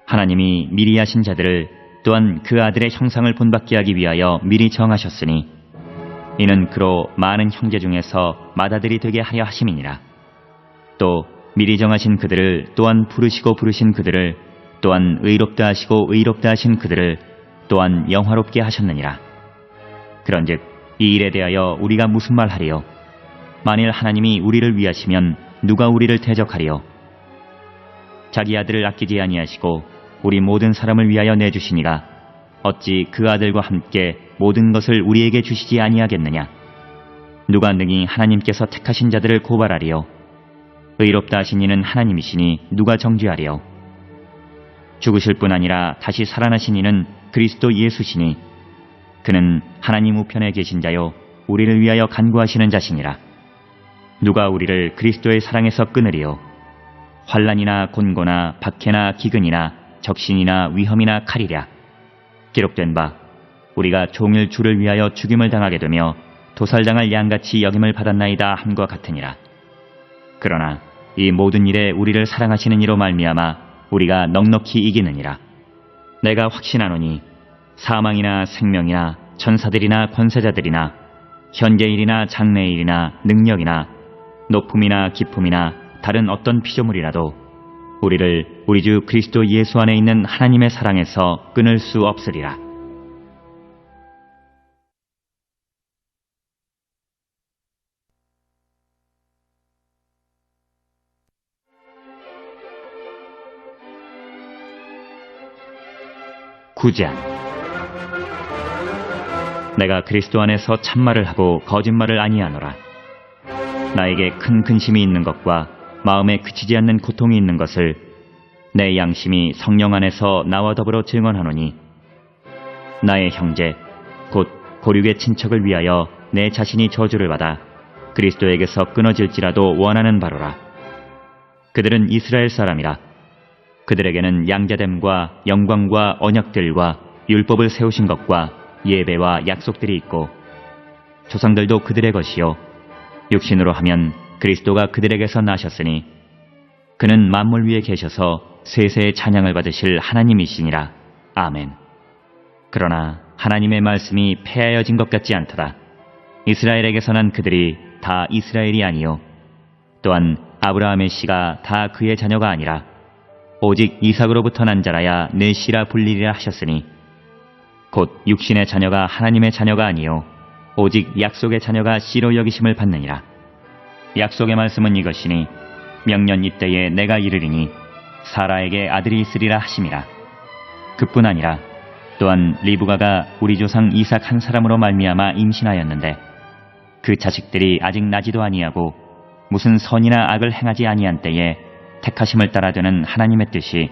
하나님이 미리 하신 자들을 또한 그 아들의 형상을 본받게 하기 위하여 미리 정하셨으니 이는 그로 많은 형제 중에서 맏아들이 되게 하려 하심이니라. 또 미리 정하신 그들을 또한 부르시고 부르신 그들을 또한 의롭다 하시고 의롭다 하신 그들을 또한 영화롭게 하셨느니라. 그런즉 이 일에 대하여 우리가 무슨 말하리요? 만일 하나님이 우리를 위하시면 누가 우리를 대적하리요? 자기 아들을 아끼지 아니하시고 우리 모든 사람을 위하여 내주시니가 어찌 그 아들과 함께 모든 것을 우리에게 주시지 아니하겠느냐? 누가 능히 하나님께서 택하신 자들을 고발하리요? 의롭다 하신 이는 하나님이시니 누가 정죄하리요? 죽으실 뿐 아니라 다시 살아나신 이는 그리스도 예수시니 그는 하나님 우편에 계신 자요 우리를 위하여 간구하시는 자시니라. 누가 우리를 그리스도의 사랑에서 끊으리요? 환난이나 곤고나 박해나 기근이나 적신이나 위험이나 칼이랴. 기록된 바 우리가 종일 주를 위하여 죽임을 당하게 되며 도살당할 양같이 여김을 받았나이다 함과 같으니라. 그러나 이 모든 일에 우리를 사랑하시는 이로 말미암아 우리가 넉넉히 이기느니라. 내가 확신하노니 사망이나 생명이나 천사들이나 권세자들이나 현재일이나 장래일이나 능력이나 높음이나 깊음이나 다른 어떤 피조물이라도 우리를 우리 주 그리스도 예수 안에 있는 하나님의 사랑에서 끊을 수 없으리라. 구장. 내가 그리스도 안에서 참말을 하고 거짓말을 아니하노라. 나에게 큰 근심이 있는 것과 마음에 그치지 않는 고통이 있는 것을 내 양심이 성령 안에서 나와 더불어 증언하노니 나의 형제 곧 고륙의 친척을 위하여 내 자신이 저주를 받아 그리스도에게서 끊어질지라도 원하는 바로라. 그들은 이스라엘 사람이라. 그들에게는 양자됨과 영광과 언약들과 율법을 세우신 것과 예배와 약속들이 있고 조상들도 그들의 것이요 육신으로 하면 그리스도가 그들에게서 나셨으니 그는 만물 위에 계셔서 세세의 찬양을 받으실 하나님이시니라. 아멘. 그러나 하나님의 말씀이 폐하여진 것 같지 않도다. 이스라엘에게서 난 그들이 다 이스라엘이 아니요 또한 아브라함의 씨가 다 그의 자녀가 아니라 오직 이삭으로부터 난 자라야 내 씨라 불리리라 하셨으니 곧 육신의 자녀가 하나님의 자녀가 아니요 오직 약속의 자녀가 씨로 여기심을 받느니라. 약속의 말씀은 이것이니 명년 이때에 내가 이르리니 사라에게 아들이 있으리라 하심이라. 그뿐 아니라 또한 리브가가 우리 조상 이삭 한 사람으로 말미암아 임신하였는데 그 자식들이 아직 나지도 아니하고 무슨 선이나 악을 행하지 아니한 때에 택하심을 따라 되는 하나님의 뜻이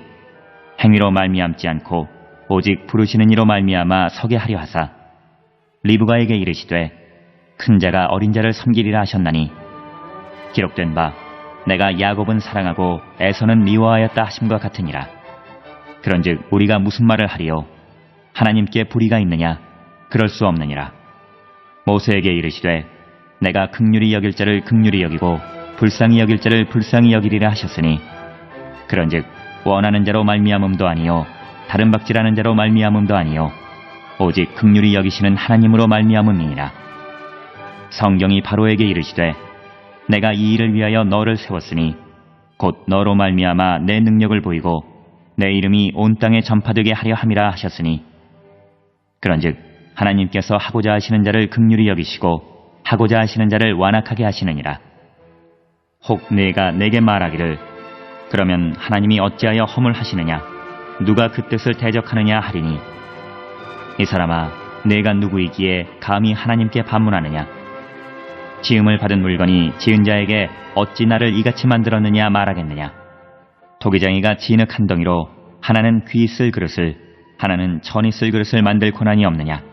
행위로 말미암지 않고 오직 부르시는 이로 말미암아 서게 하려 하사 리브가에게 이르시되 큰 자가 어린 자를 섬기리라 하셨나니 기록된 바 내가 야곱은 사랑하고 에서는 미워하였다 하심과 같으니라. 그런즉 우리가 무슨 말을 하리요? 하나님께 불의가 있느냐? 그럴 수 없느니라. 모세에게 이르시되 내가 긍휼히 여길 자를 긍휼히 여기고 불쌍히 여길 자를 불쌍히 여기리라 하셨으니 그런즉 원하는 자로 말미암음도 아니요 다른 박질하는 자로 말미암음도 아니요 오직 긍휼히 여기시는 하나님으로 말미암음이니라. 성경이 바로에게 이르시되 내가 이 일을 위하여 너를 세웠으니 곧 너로 말미암아 내 능력을 보이고 내 이름이 온 땅에 전파되게 하려 함이라 하셨으니 그런즉 하나님께서 하고자 하시는 자를 긍휼히 여기시고 하고자 하시는 자를 완악하게 하시느니라. 혹 네가 내게 말하기를 그러면 하나님이 어찌하여 허물하시느냐 누가 그 뜻을 대적하느냐 하리니 이 사람아 내가 누구이기에 감히 하나님께 반문하느냐 지음을 받은 물건이 지은 자에게 어찌 나를 이같이 만들었느냐 말하겠느냐. 토기장이가 진흙 한 덩이로 하나는 귀 쓸 그릇을 하나는 천이 쓸 그릇을 만들 고난이 없느냐.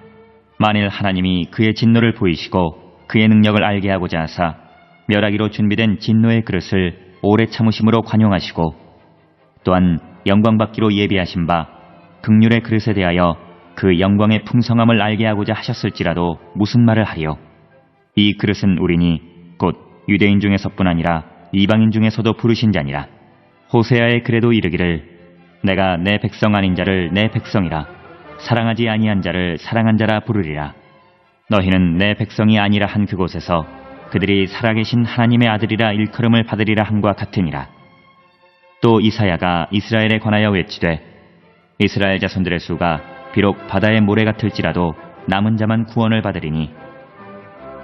만일 하나님이 그의 진노를 보이시고 그의 능력을 알게 하고자 하사 멸하기로 준비된 진노의 그릇을 오래 참으심으로 관용하시고 또한 영광받기로 예비하신 바 긍휼의 그릇에 대하여 그 영광의 풍성함을 알게 하고자 하셨을지라도 무슨 말을 하리요. 이 그릇은 우리니 곧 유대인 중에서뿐 아니라 이방인 중에서도 부르신 자니라. 호세아의 글에도 이르기를 내가 내 백성 아닌 자를 내 백성이라 사랑하지 아니한 자를 사랑한 자라 부르리라. 너희는 내 백성이 아니라 한 그곳에서 그들이 살아계신 하나님의 아들이라 일컬음을 받으리라 함과 같으니라. 또 이사야가 이스라엘에 관하여 외치되 이스라엘 자손들의 수가 비록 바다의 모래 같을지라도 남은 자만 구원을 받으리니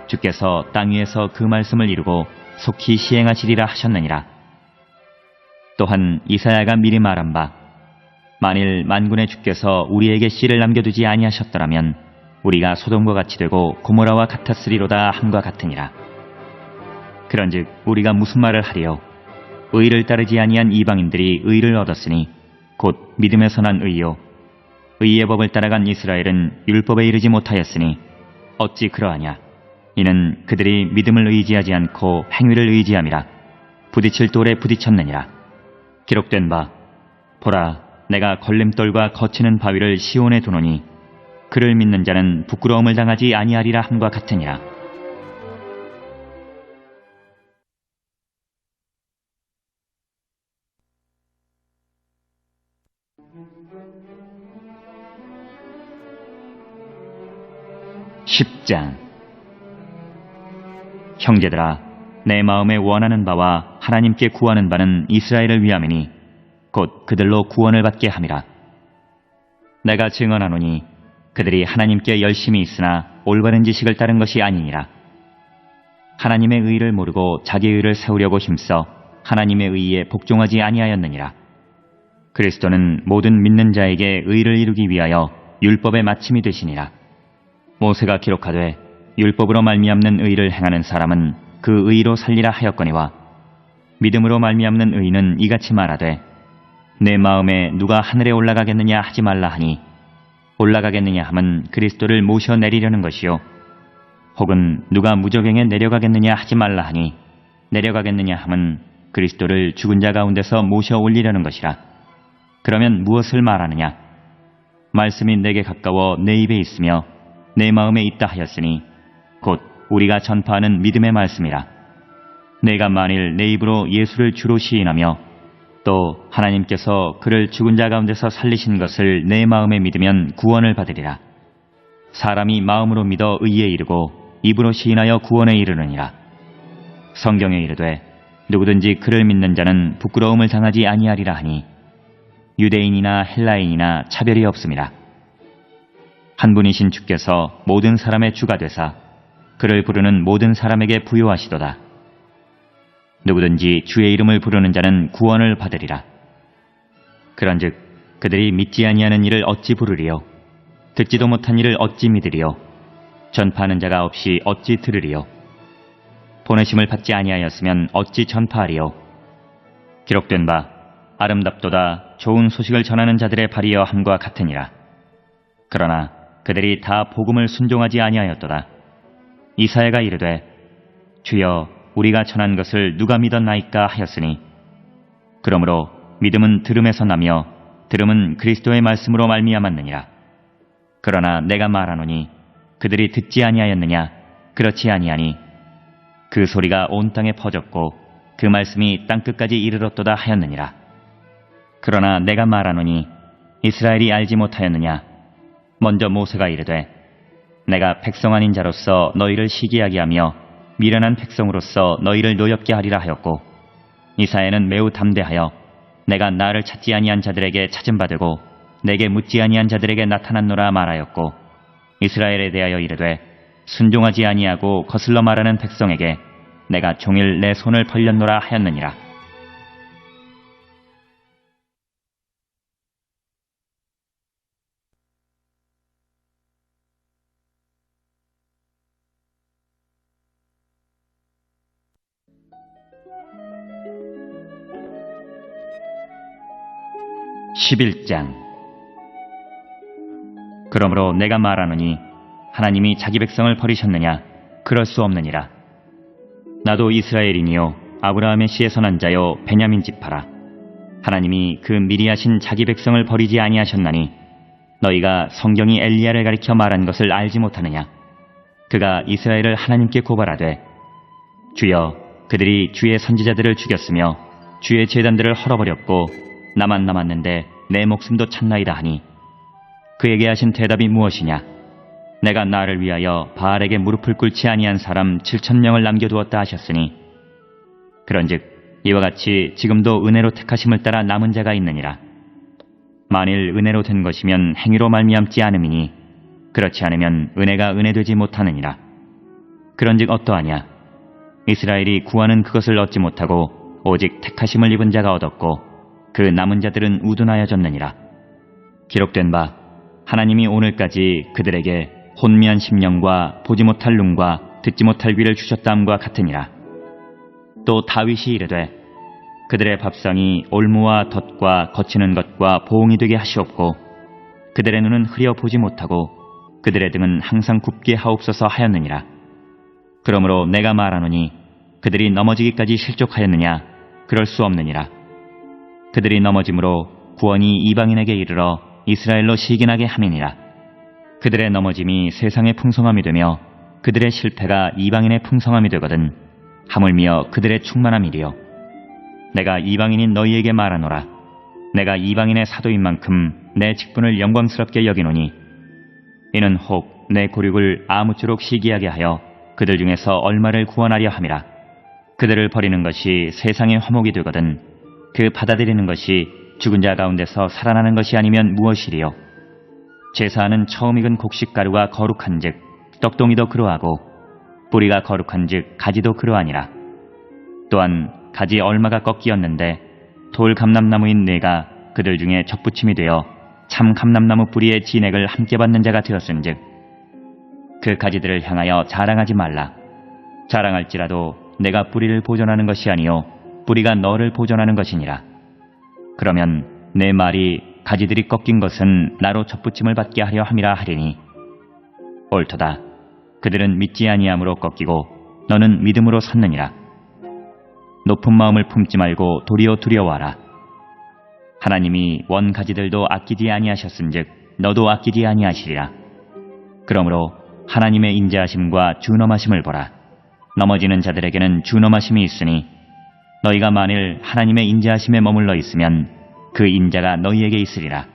주께서 땅 위에서 그 말씀을 이루고 속히 시행하시리라 하셨느니라. 또한 이사야가 미리 말한 바 만일 만군의 주께서 우리에게 씨를 남겨두지 아니하셨더라면 우리가 소돔과 같이 되고 고모라와 같았으리로다 함과 같으니라. 그런즉 우리가 무슨 말을 하리요. 의를 따르지 아니한 이방인들이 의를 얻었으니 곧 믿음에서 난 의요. 의의 법을 따라간 이스라엘은 율법에 이르지 못하였으니 어찌 그러하냐. 이는 그들이 믿음을 의지하지 않고 행위를 의지함이라. 부딪힐 돌에 부딪혔느니라. 기록된 바 보라 내가 걸림돌과 거치는 바위를 시온에 두노니 그를 믿는 자는 부끄러움을 당하지 아니하리라 함과 같으니라. (10장) 형제들아 내 마음에 원하는 바와 하나님께 구하는 바는 이스라엘을 위함이니 곧 그들로 구원을 받게 함이라. 내가 증언하노니 그들이 하나님께 열심히 있으나 올바른 지식을 따른 것이 아니니라. 하나님의 의를 모르고 자기 의를 세우려고 힘써 하나님의 의에 복종하지 아니하였느니라. 그리스도는 모든 믿는 자에게 의를 이루기 위하여 율법의 마침이 되시니라. 모세가 기록하되 율법으로 말미암는 의를 행하는 사람은 그 의로 살리라 하였거니와 믿음으로 말미암는 의는 이같이 말하되 내 마음에 누가 하늘에 올라가겠느냐 하지 말라 하니 올라가겠느냐 함은 그리스도를 모셔 내리려는 것이요 혹은 누가 무저갱에 내려가겠느냐 하지 말라 하니 내려가겠느냐 함은 그리스도를 죽은 자 가운데서 모셔 올리려는 것이라. 그러면 무엇을 말하느냐. 말씀이 내게 가까워 내 입에 있으며 내 마음에 있다 하였으니 곧 우리가 전파하는 믿음의 말씀이라. 내가 만일 내 입으로 예수를 주로 시인하며 또 하나님께서 그를 죽은 자 가운데서 살리신 것을 내 마음에 믿으면 구원을 받으리라. 사람이 마음으로 믿어 의에 이르고 입으로 시인하여 구원에 이르느니라. 성경에 이르되 누구든지 그를 믿는 자는 부끄러움을 당하지 아니하리라 하니 유대인이나 헬라인이나 차별이 없음이라. 한 분이신 주께서 모든 사람의 주가 되사 그를 부르는 모든 사람에게 부요하시도다. 누구든지 주의 이름을 부르는 자는 구원을 받으리라. 그런즉 그들이 믿지 아니하는 일을 어찌 부르리요. 듣지도 못한 일을 어찌 믿으리요. 전파하는 자가 없이 어찌 들으리요. 보내심을 받지 아니하였으면 어찌 전파하리요. 기록된 바 아름답도다 좋은 소식을 전하는 자들의 발이여 함과 같으니라. 그러나 그들이 다 복음을 순종하지 아니하였도다. 이사야가 이르되 주여 우리가 전한 것을 누가 믿었나이까 하였으니 그러므로 믿음은 들음에서 나며 들음은 그리스도의 말씀으로 말미암았느니라. 그러나 내가 말하노니 그들이 듣지 아니하였느냐. 그렇지 아니하니 그 소리가 온 땅에 퍼졌고 그 말씀이 땅끝까지 이르렀도다 하였느니라. 그러나 내가 말하노니 이스라엘이 알지 못하였느냐. 먼저 모세가 이르되 내가 백성 아닌 자로서 너희를 시기하게 하며 미련한 백성으로서 너희를 노엽게 하리라 하였고 이사야는 매우 담대하여 내가 나를 찾지 아니한 자들에게 찾음 받으고 내게 묻지 아니한 자들에게 나타났노라 말하였고 이스라엘에 대하여 이르되 순종하지 아니하고 거슬러 말하는 백성에게 내가 종일 내 손을 벌렸노라 하였느니라. (11장) 그러므로 내가 말하노니 하나님이 자기 백성을 버리셨느냐. 그럴 수 없느니라. 나도 이스라엘이니요 아브라함의 씨에서 난 자요 베냐민 지파라. 하나님이 그 미리 하신 자기 백성을 버리지 아니하셨나니 너희가 성경이 엘리야를 가리켜 말한 것을 알지 못하느냐. 그가 이스라엘을 하나님께 고발하되 주여 그들이 주의 선지자들을 죽였으며 주의 제단들을 헐어버렸고 나만 남았는데 내 목숨도 찾나이다 하니 그에게 하신 대답이 무엇이냐. 내가 나를 위하여 바알에게 무릎을 꿇지 아니한 사람 7,000명을 남겨두었다 하셨으니 그런즉 이와 같이 지금도 은혜로 택하심을 따라 남은 자가 있느니라. 만일 은혜로 된 것이면 행위로 말미암지 않음이니 그렇지 않으면 은혜가 은혜되지 못하느니라. 그런즉 어떠하냐. 이스라엘이 구하는 그것을 얻지 못하고 오직 택하심을 입은 자가 얻었고 그 남은 자들은 우둔하여졌느니라. 기록된 바 하나님이 오늘까지 그들에게 혼미한 심령과 보지 못할 눈과 듣지 못할 귀를 주셨다함과 같으니라. 또 다윗이 이르되 그들의 밥상이 올무와 덫과 거치는 것과 보응이 되게 하시옵고 그들의 눈은 흐려 보지 못하고 그들의 등은 항상 굽게 하옵소서 하였느니라. 그러므로 내가 말하노니 그들이 넘어지기까지 실족하였느냐. 그럴 수 없느니라. 그들이 넘어짐으로 구원이 이방인에게 이르러 이스라엘로 시기나게 함이니라. 그들의 넘어짐이 세상의 풍성함이 되며 그들의 실패가 이방인의 풍성함이 되거든 하물며 그들의 충만함이리요. 내가 이방인인 너희에게 말하노라. 내가 이방인의 사도인 만큼 내 직분을 영광스럽게 여기노니 이는 혹 내 고륙을 아무쪼록 시기하게 하여 그들 중에서 얼마를 구원하려 함이라. 그들을 버리는 것이 세상의 화목이 되거든 그 받아들이는 것이 죽은 자 가운데서 살아나는 것이 아니면 무엇이리요. 제사하는 처음 익은 곡식가루가 거룩한즉 떡동이도 그러하고 뿌리가 거룩한즉 가지도 그러하니라. 또한 가지 얼마가 꺾이었는데 돌 감람나무인 네가 그들 중에 접붙임이 되어 참 감람나무 뿌리의 진액을 함께 받는 자가 되었은즉 그 가지들을 향하여 자랑하지 말라. 자랑할지라도 내가 뿌리를 보존하는 것이 아니요 뿌리가 너를 보존하는 것이니라. 그러면 내 말이 가지들이 꺾인 것은 나로 접붙임을 받게 하려 함이라 하리니 옳도다. 그들은 믿지 아니함으로 꺾이고 너는 믿음으로 섰느니라. 높은 마음을 품지 말고 도리어 두려워하라. 하나님이 원 가지들도 아끼지 아니하셨은즉 너도 아끼지 아니하시리라. 그러므로 하나님의 인자하심과 준엄하심을 보라. 넘어지는 자들에게는 준엄하심이 있으니 너희가 만일 하나님의 인자하심에 머물러 있으면 그 인자가 너희에게 있으리라.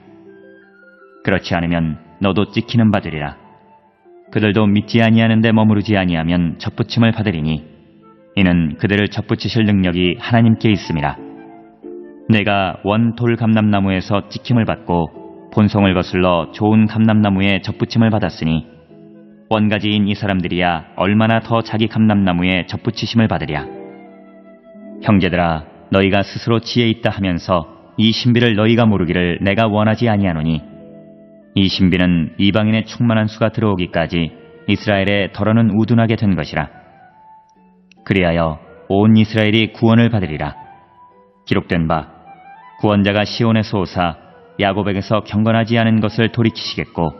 그렇지 않으면 너도 찍히는 바되리라. 그들도 믿지 아니하는데 머무르지 아니하면 접붙임을 받으리니 이는 그들을 접붙이실 능력이 하나님께 있음이라. 내가 원 돌 감람나무에서 찍힘을 받고 본송을 거슬러 좋은 감람나무에 접붙임을 받았으니 원가지인 이 사람들이야 얼마나 더 자기 감람나무에 접붙이심을 받으랴. 형제들아 너희가 스스로 지혜 있다 하면서 이 신비를 너희가 모르기를 내가 원하지 아니하노니 이 신비는 이방인의 충만한 수가 들어오기까지 이스라엘에 덜어는 우둔하게 된 것이라. 그리하여 온 이스라엘이 구원을 받으리라. 기록된 바 구원자가 시온에서 오사 야곱에게서 경건하지 않은 것을 돌이키시겠고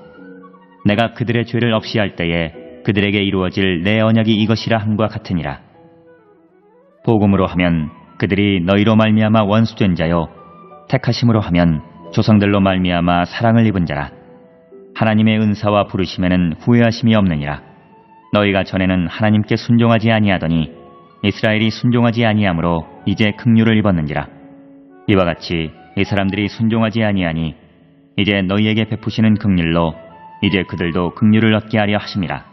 내가 그들의 죄를 없이 할 때에 그들에게 이루어질 내 언약이 이것이라 함과 같으니라. 복음으로 하면 그들이 너희로 말미암아 원수된 자요 택하심으로 하면 조상들로 말미암아 사랑을 입은 자라. 하나님의 은사와 부르심에는 후회하심이 없느니라. 너희가 전에는 하나님께 순종하지 아니하더니 이스라엘이 순종하지 아니하므로 이제 긍휼을 입었는지라. 이와 같이 이 사람들이 순종하지 아니하니 이제 너희에게 베푸시는 긍휼로 이제 그들도 긍휼을 얻게 하려 하심이라.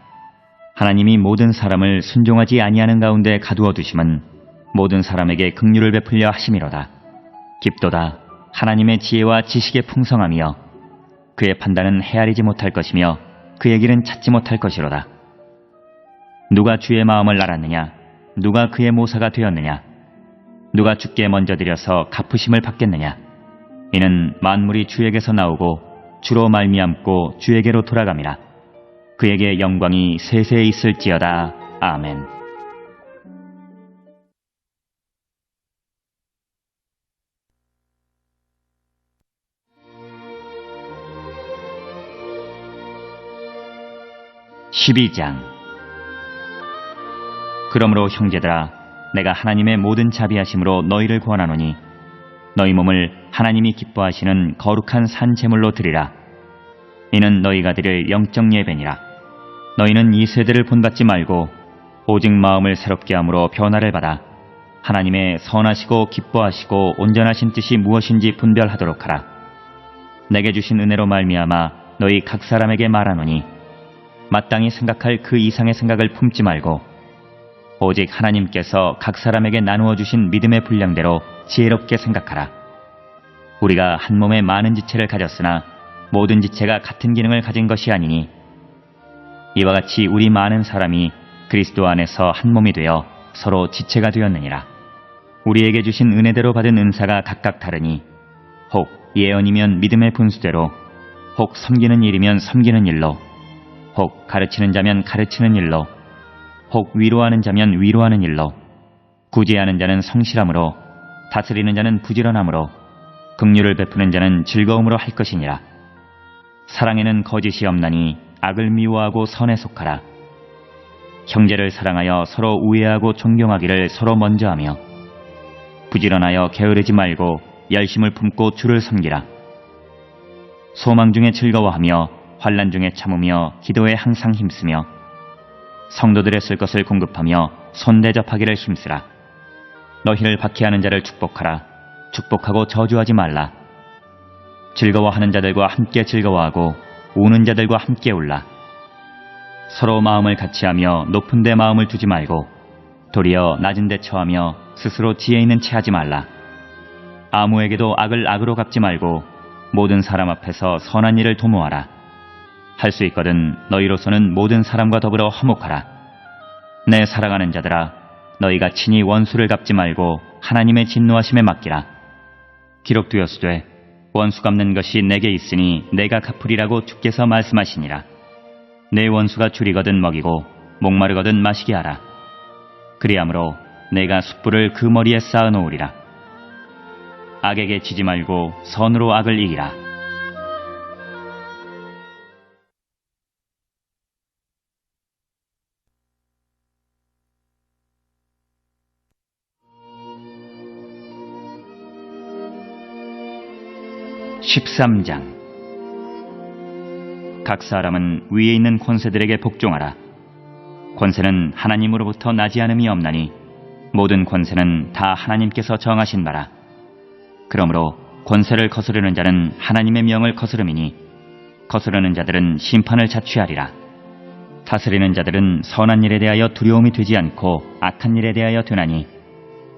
하나님이 모든 사람을 순종하지 아니하는 가운데 가두어 두심은 모든 사람에게 긍휼을 베풀려 하심이로다. 깊도다. 하나님의 지혜와 지식의 풍성함이여 그의 판단은 헤아리지 못할 것이며 그의 길은 찾지 못할 것이로다. 누가 주의 마음을 알았느냐? 누가 그의 모사가 되었느냐? 누가 주께 먼저 드려서 갚으심을 받겠느냐? 이는 만물이 주에게서 나오고 주로 말미암고 주에게로 돌아감이라. 그에게 영광이 세세에 있을지어다. 아멘. (12장) 그러므로 형제들아 내가 하나님의 모든 자비하심으로 너희를 구원하노니 너희 몸을 하나님이 기뻐하시는 거룩한 산 제물로 드리라. 이는 너희가 드릴 영적 예배니라. 너희는 이 세대를 본받지 말고 오직 마음을 새롭게 함으로 변화를 받아 하나님의 선하시고 기뻐하시고 온전하신 뜻이 무엇인지 분별하도록 하라. 내게 주신 은혜로 말미암아 너희 각 사람에게 말하노니 마땅히 생각할 그 이상의 생각을 품지 말고 오직 하나님께서 각 사람에게 나누어 주신 믿음의 분량대로 지혜롭게 생각하라. 우리가 한 몸에 많은 지체를 가졌으나 모든 지체가 같은 기능을 가진 것이 아니니 이와 같이 우리 많은 사람이 그리스도 안에서 한 몸이 되어 서로 지체가 되었느니라. 우리에게 주신 은혜대로 받은 은사가 각각 다르니 혹 예언이면 믿음의 분수대로, 혹 섬기는 일이면 섬기는 일로, 혹 가르치는 자면 가르치는 일로, 혹 위로하는 자면 위로하는 일로, 구제하는 자는 성실함으로, 다스리는 자는 부지런함으로, 긍휼을 베푸는 자는 즐거움으로 할 것이니라. 사랑에는 거짓이 없나니 악을 미워하고 선에 속하라. 형제를 사랑하여 서로 우애하고 존경하기를 서로 먼저 하며 부지런하여 게으르지 말고 열심을 품고 주를 섬기라. 소망 중에 즐거워하며 환난 중에 참으며 기도에 항상 힘쓰며 성도들의 쓸 것을 공급하며 손대접하기를 힘쓰라. 너희를 박해하는 자를 축복하라. 축복하고 저주하지 말라. 즐거워하는 자들과 함께 즐거워하고 우는 자들과 함께 울라. 서로 마음을 같이하며 높은 데 마음을 두지 말고 도리어 낮은 데 처하며 스스로 지혜 있는 채 하지 말라. 아무에게도 악을 악으로 갚지 말고 모든 사람 앞에서 선한 일을 도모하라. 할 수 있거든 너희로서는 모든 사람과 더불어 화목하라. 내 사랑하는 자들아, 너희가 친히 원수를 갚지 말고 하나님의 진노하심에 맡기라. 기록되었으되 원수 갚는 것이 내게 있으니 내가 갚으리라고 주께서 말씀하시니라. 내 원수가 줄이거든 먹이고 목마르거든 마시게 하라. 그리함으로 내가 숯불을 그 머리에 쌓아 놓으리라. 악에게 지지 말고 선으로 악을 이기라. (13장) 각 사람은 위에 있는 권세들에게 복종하라. 권세는 하나님으로부터 나지 않음이 없나니 모든 권세는 다 하나님께서 정하신 바라. 그러므로 권세를 거스르는 자는 하나님의 명을 거스름이니 거스르는 자들은 심판을 자취하리라. 다스리는 자들은 선한 일에 대하여 두려움이 되지 않고 악한 일에 대하여 되나니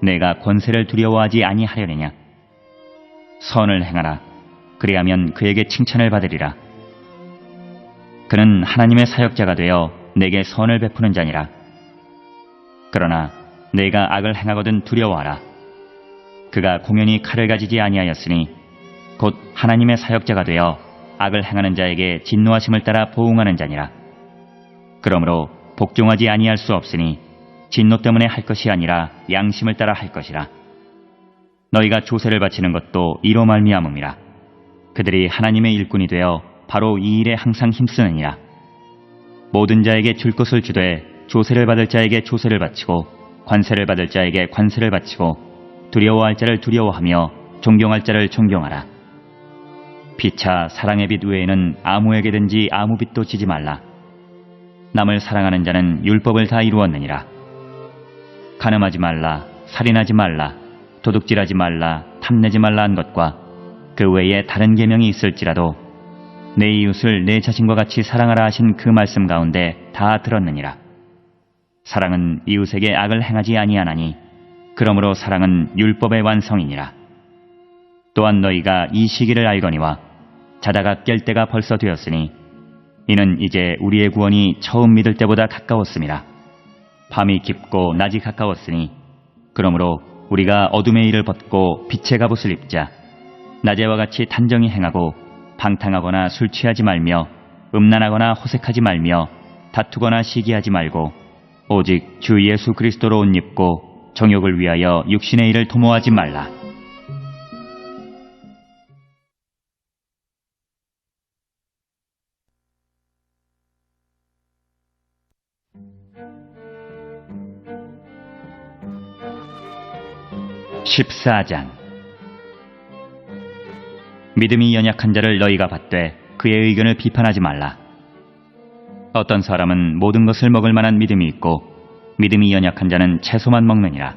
내가 권세를 두려워하지 아니하려느냐. 선을 행하라. 그리하면 그에게 칭찬을 받으리라. 그는 하나님의 사역자가 되어 내게 선을 베푸는 자니라. 그러나 내가 악을 행하거든 두려워하라. 그가 공연히 칼을 가지지 아니하였으니 곧 하나님의 사역자가 되어 악을 행하는 자에게 진노하심을 따라 보응하는 자니라. 그러므로 복종하지 아니할 수 없으니 진노 때문에 할 것이 아니라 양심을 따라 할 것이라. 너희가 조세를 바치는 것도 이로 말미암음이라. 그들이 하나님의 일꾼이 되어 바로 이 일에 항상 힘쓰느니라. 모든 자에게 줄 것을 주되 조세를 받을 자에게 조세를 바치고 관세를 받을 자에게 관세를 바치고 두려워할 자를 두려워하며 존경할 자를 존경하라. 피차 사랑의 빛 외에는 아무에게든지 아무 빛도 지지 말라. 남을 사랑하는 자는 율법을 다 이루었느니라. 간음하지 말라, 살인하지 말라, 도둑질하지 말라, 탐내지 말라 한 것과 그 외에 다른 계명이 있을지라도 내 이웃을 내 자신과 같이 사랑하라 하신 그 말씀 가운데 다 들었느니라. 사랑은 이웃에게 악을 행하지 아니하나니 그러므로 사랑은 율법의 완성이니라. 또한 너희가 이 시기를 알거니와 자다가 깰 때가 벌써 되었으니 이는 이제 우리의 구원이 처음 믿을 때보다 가까웠음이라. 밤이 깊고 낮이 가까웠으니 그러므로 우리가 어둠의 일을 벗고 빛의 갑옷을 입자. 낮에와 같이 단정히 행하고 방탕하거나 술 취하지 말며 음란하거나 호색하지 말며 다투거나 시기하지 말고 오직 주 예수 그리스도로 옷 입고 정욕을 위하여 육신의 일을 도모하지 말라. 14장. 믿음이 연약한 자를 너희가 받되 그의 의견을 비판하지 말라. 어떤 사람은 모든 것을 먹을 만한 믿음이 있고 믿음이 연약한 자는 채소만 먹느니라.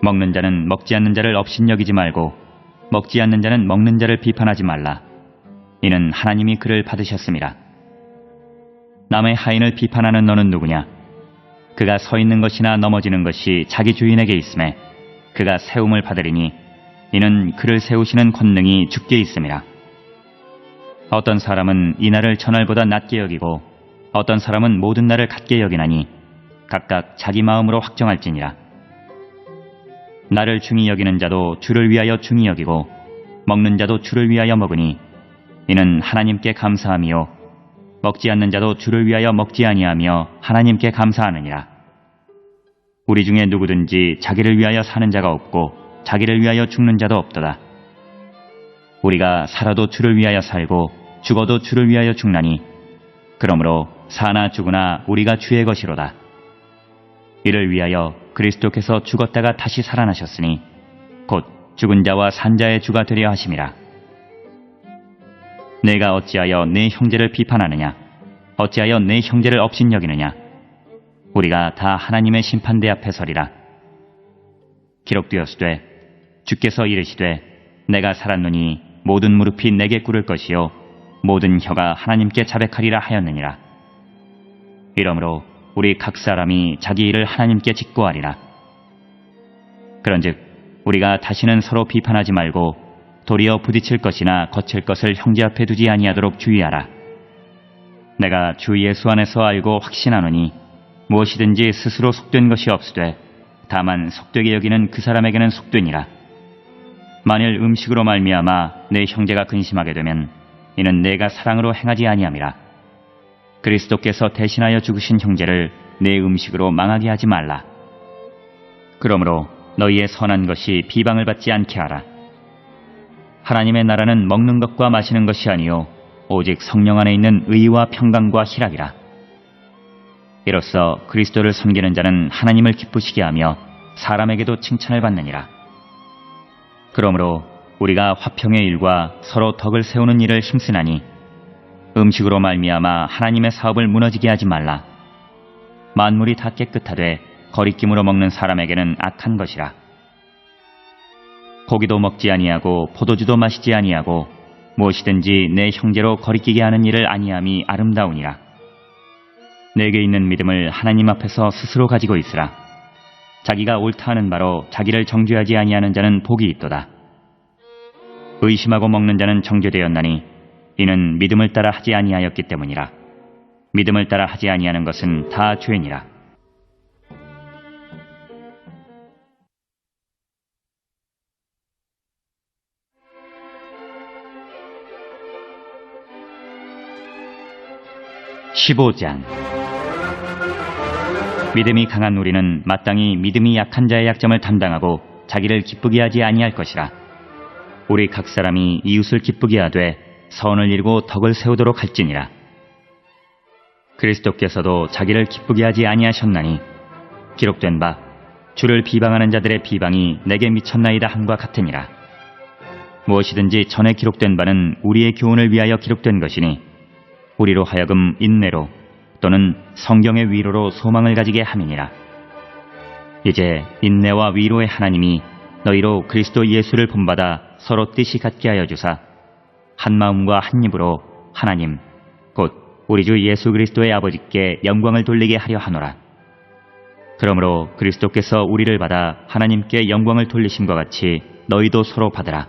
먹는 자는 먹지 않는 자를 업신여기지 말고 먹지 않는 자는 먹는 자를 비판하지 말라. 이는 하나님이 그를 받으셨음이라. 남의 하인을 비판하는 너는 누구냐? 그가 서 있는 것이나 넘어지는 것이 자기 주인에게 있음에 그가 세움을 받으리니 이는 그를 세우시는 권능이 주께 있음이라. 어떤 사람은 이 날을 전날보다 낮게 여기고 어떤 사람은 모든 날을 같게 여기나니 각각 자기 마음으로 확정할지니라. 나를 중히 여기는 자도 주를 위하여 중히 여기고 먹는 자도 주를 위하여 먹으니 이는 하나님께 감사함이요 먹지 않는 자도 주를 위하여 먹지 아니하며 하나님께 감사하느니라. 우리 중에 누구든지 자기를 위하여 사는 자가 없고 자기를 위하여 죽는 자도 없도다. 우리가 살아도 주를 위하여 살고 죽어도 주를 위하여 죽나니 그러므로 사나 죽으나 우리가 주의 것이로다. 이를 위하여 그리스도께서 죽었다가 다시 살아나셨으니 곧 죽은 자와 산 자의 주가 되려 하심이라. 내가 어찌하여 내 형제를 비판하느냐? 어찌하여 내 형제를 업신여기느냐? 우리가 다 하나님의 심판대 앞에 서리라. 기록되었으되 주께서 이르시되 내가 살았노니 모든 무릎이 내게 꿇을 것이요 모든 혀가 하나님께 자백하리라 하였느니라. 이러므로 우리 각 사람이 자기 일을 하나님께 직고하리라. 그런즉 우리가 다시는 서로 비판하지 말고 도리어 부딪힐 것이나 거칠 것을 형제 앞에 두지 아니하도록 주의하라. 내가 주 예수 안에서 알고 확신하노니 무엇이든지 스스로 속된 것이 없으되 다만 속되게 여기는 그 사람에게는 속되니라. 만일 음식으로 말미암아 내 형제가 근심하게 되면 이는 내가 사랑으로 행하지 아니함이라. 그리스도께서 대신하여 죽으신 형제를 내 음식으로 망하게 하지 말라. 그러므로 너희의 선한 것이 비방을 받지 않게 하라. 하나님의 나라는 먹는 것과 마시는 것이 아니요 오직 성령 안에 있는 의와 평강과 희락이라. 이로써 그리스도를 섬기는 자는 하나님을 기쁘시게 하며 사람에게도 칭찬을 받느니라. 그러므로 우리가 화평의 일과 서로 덕을 세우는 일을 힘쓰나니 음식으로 말미암아 하나님의 사업을 무너지게 하지 말라. 만물이 다 깨끗하되 거리낌으로 먹는 사람에게는 악한 것이라. 고기도 먹지 아니하고 포도주도 마시지 아니하고 무엇이든지 내 형제로 거리끼게 하는 일을 아니함이 아름다우니라. 내게 있는 믿음을 하나님 앞에서 스스로 가지고 있으라. 자기가 옳다 하는 바로 자기를 정죄하지 아니하는 자는 복이 있도다. 의심하고 먹는 자는 정죄되었나니 이는 믿음을 따라 하지 아니하였기 때문이라. 믿음을 따라 하지 아니하는 것은 다 죄니라. (15장) 믿음이 강한 우리는 마땅히 믿음이 약한 자의 약점을 담당하고 자기를 기쁘게 하지 아니할 것이라. 우리 각 사람이 이웃을 기쁘게 하되 선을 이루고 덕을 세우도록 할지니라. 그리스도께서도 자기를 기쁘게 하지 아니하셨나니 기록된 바 주를 비방하는 자들의 비방이 내게 미쳤나이다 함과 같으니라. 무엇이든지 전에 기록된 바는 우리의 교훈을 위하여 기록된 것이니 우리로 하여금 인내로 또는 성경의 위로로 소망을 가지게 함이니라. 이제 인내와 위로의 하나님이 너희로 그리스도 예수를 본받아 서로 뜻이 같게 하여 주사 한 마음과 한 입으로 하나님 곧 우리 주 예수 그리스도의 아버지께 영광을 돌리게 하려 하노라. 그러므로 그리스도께서 우리를 받아 하나님께 영광을 돌리심과 같이 너희도 서로 받으라.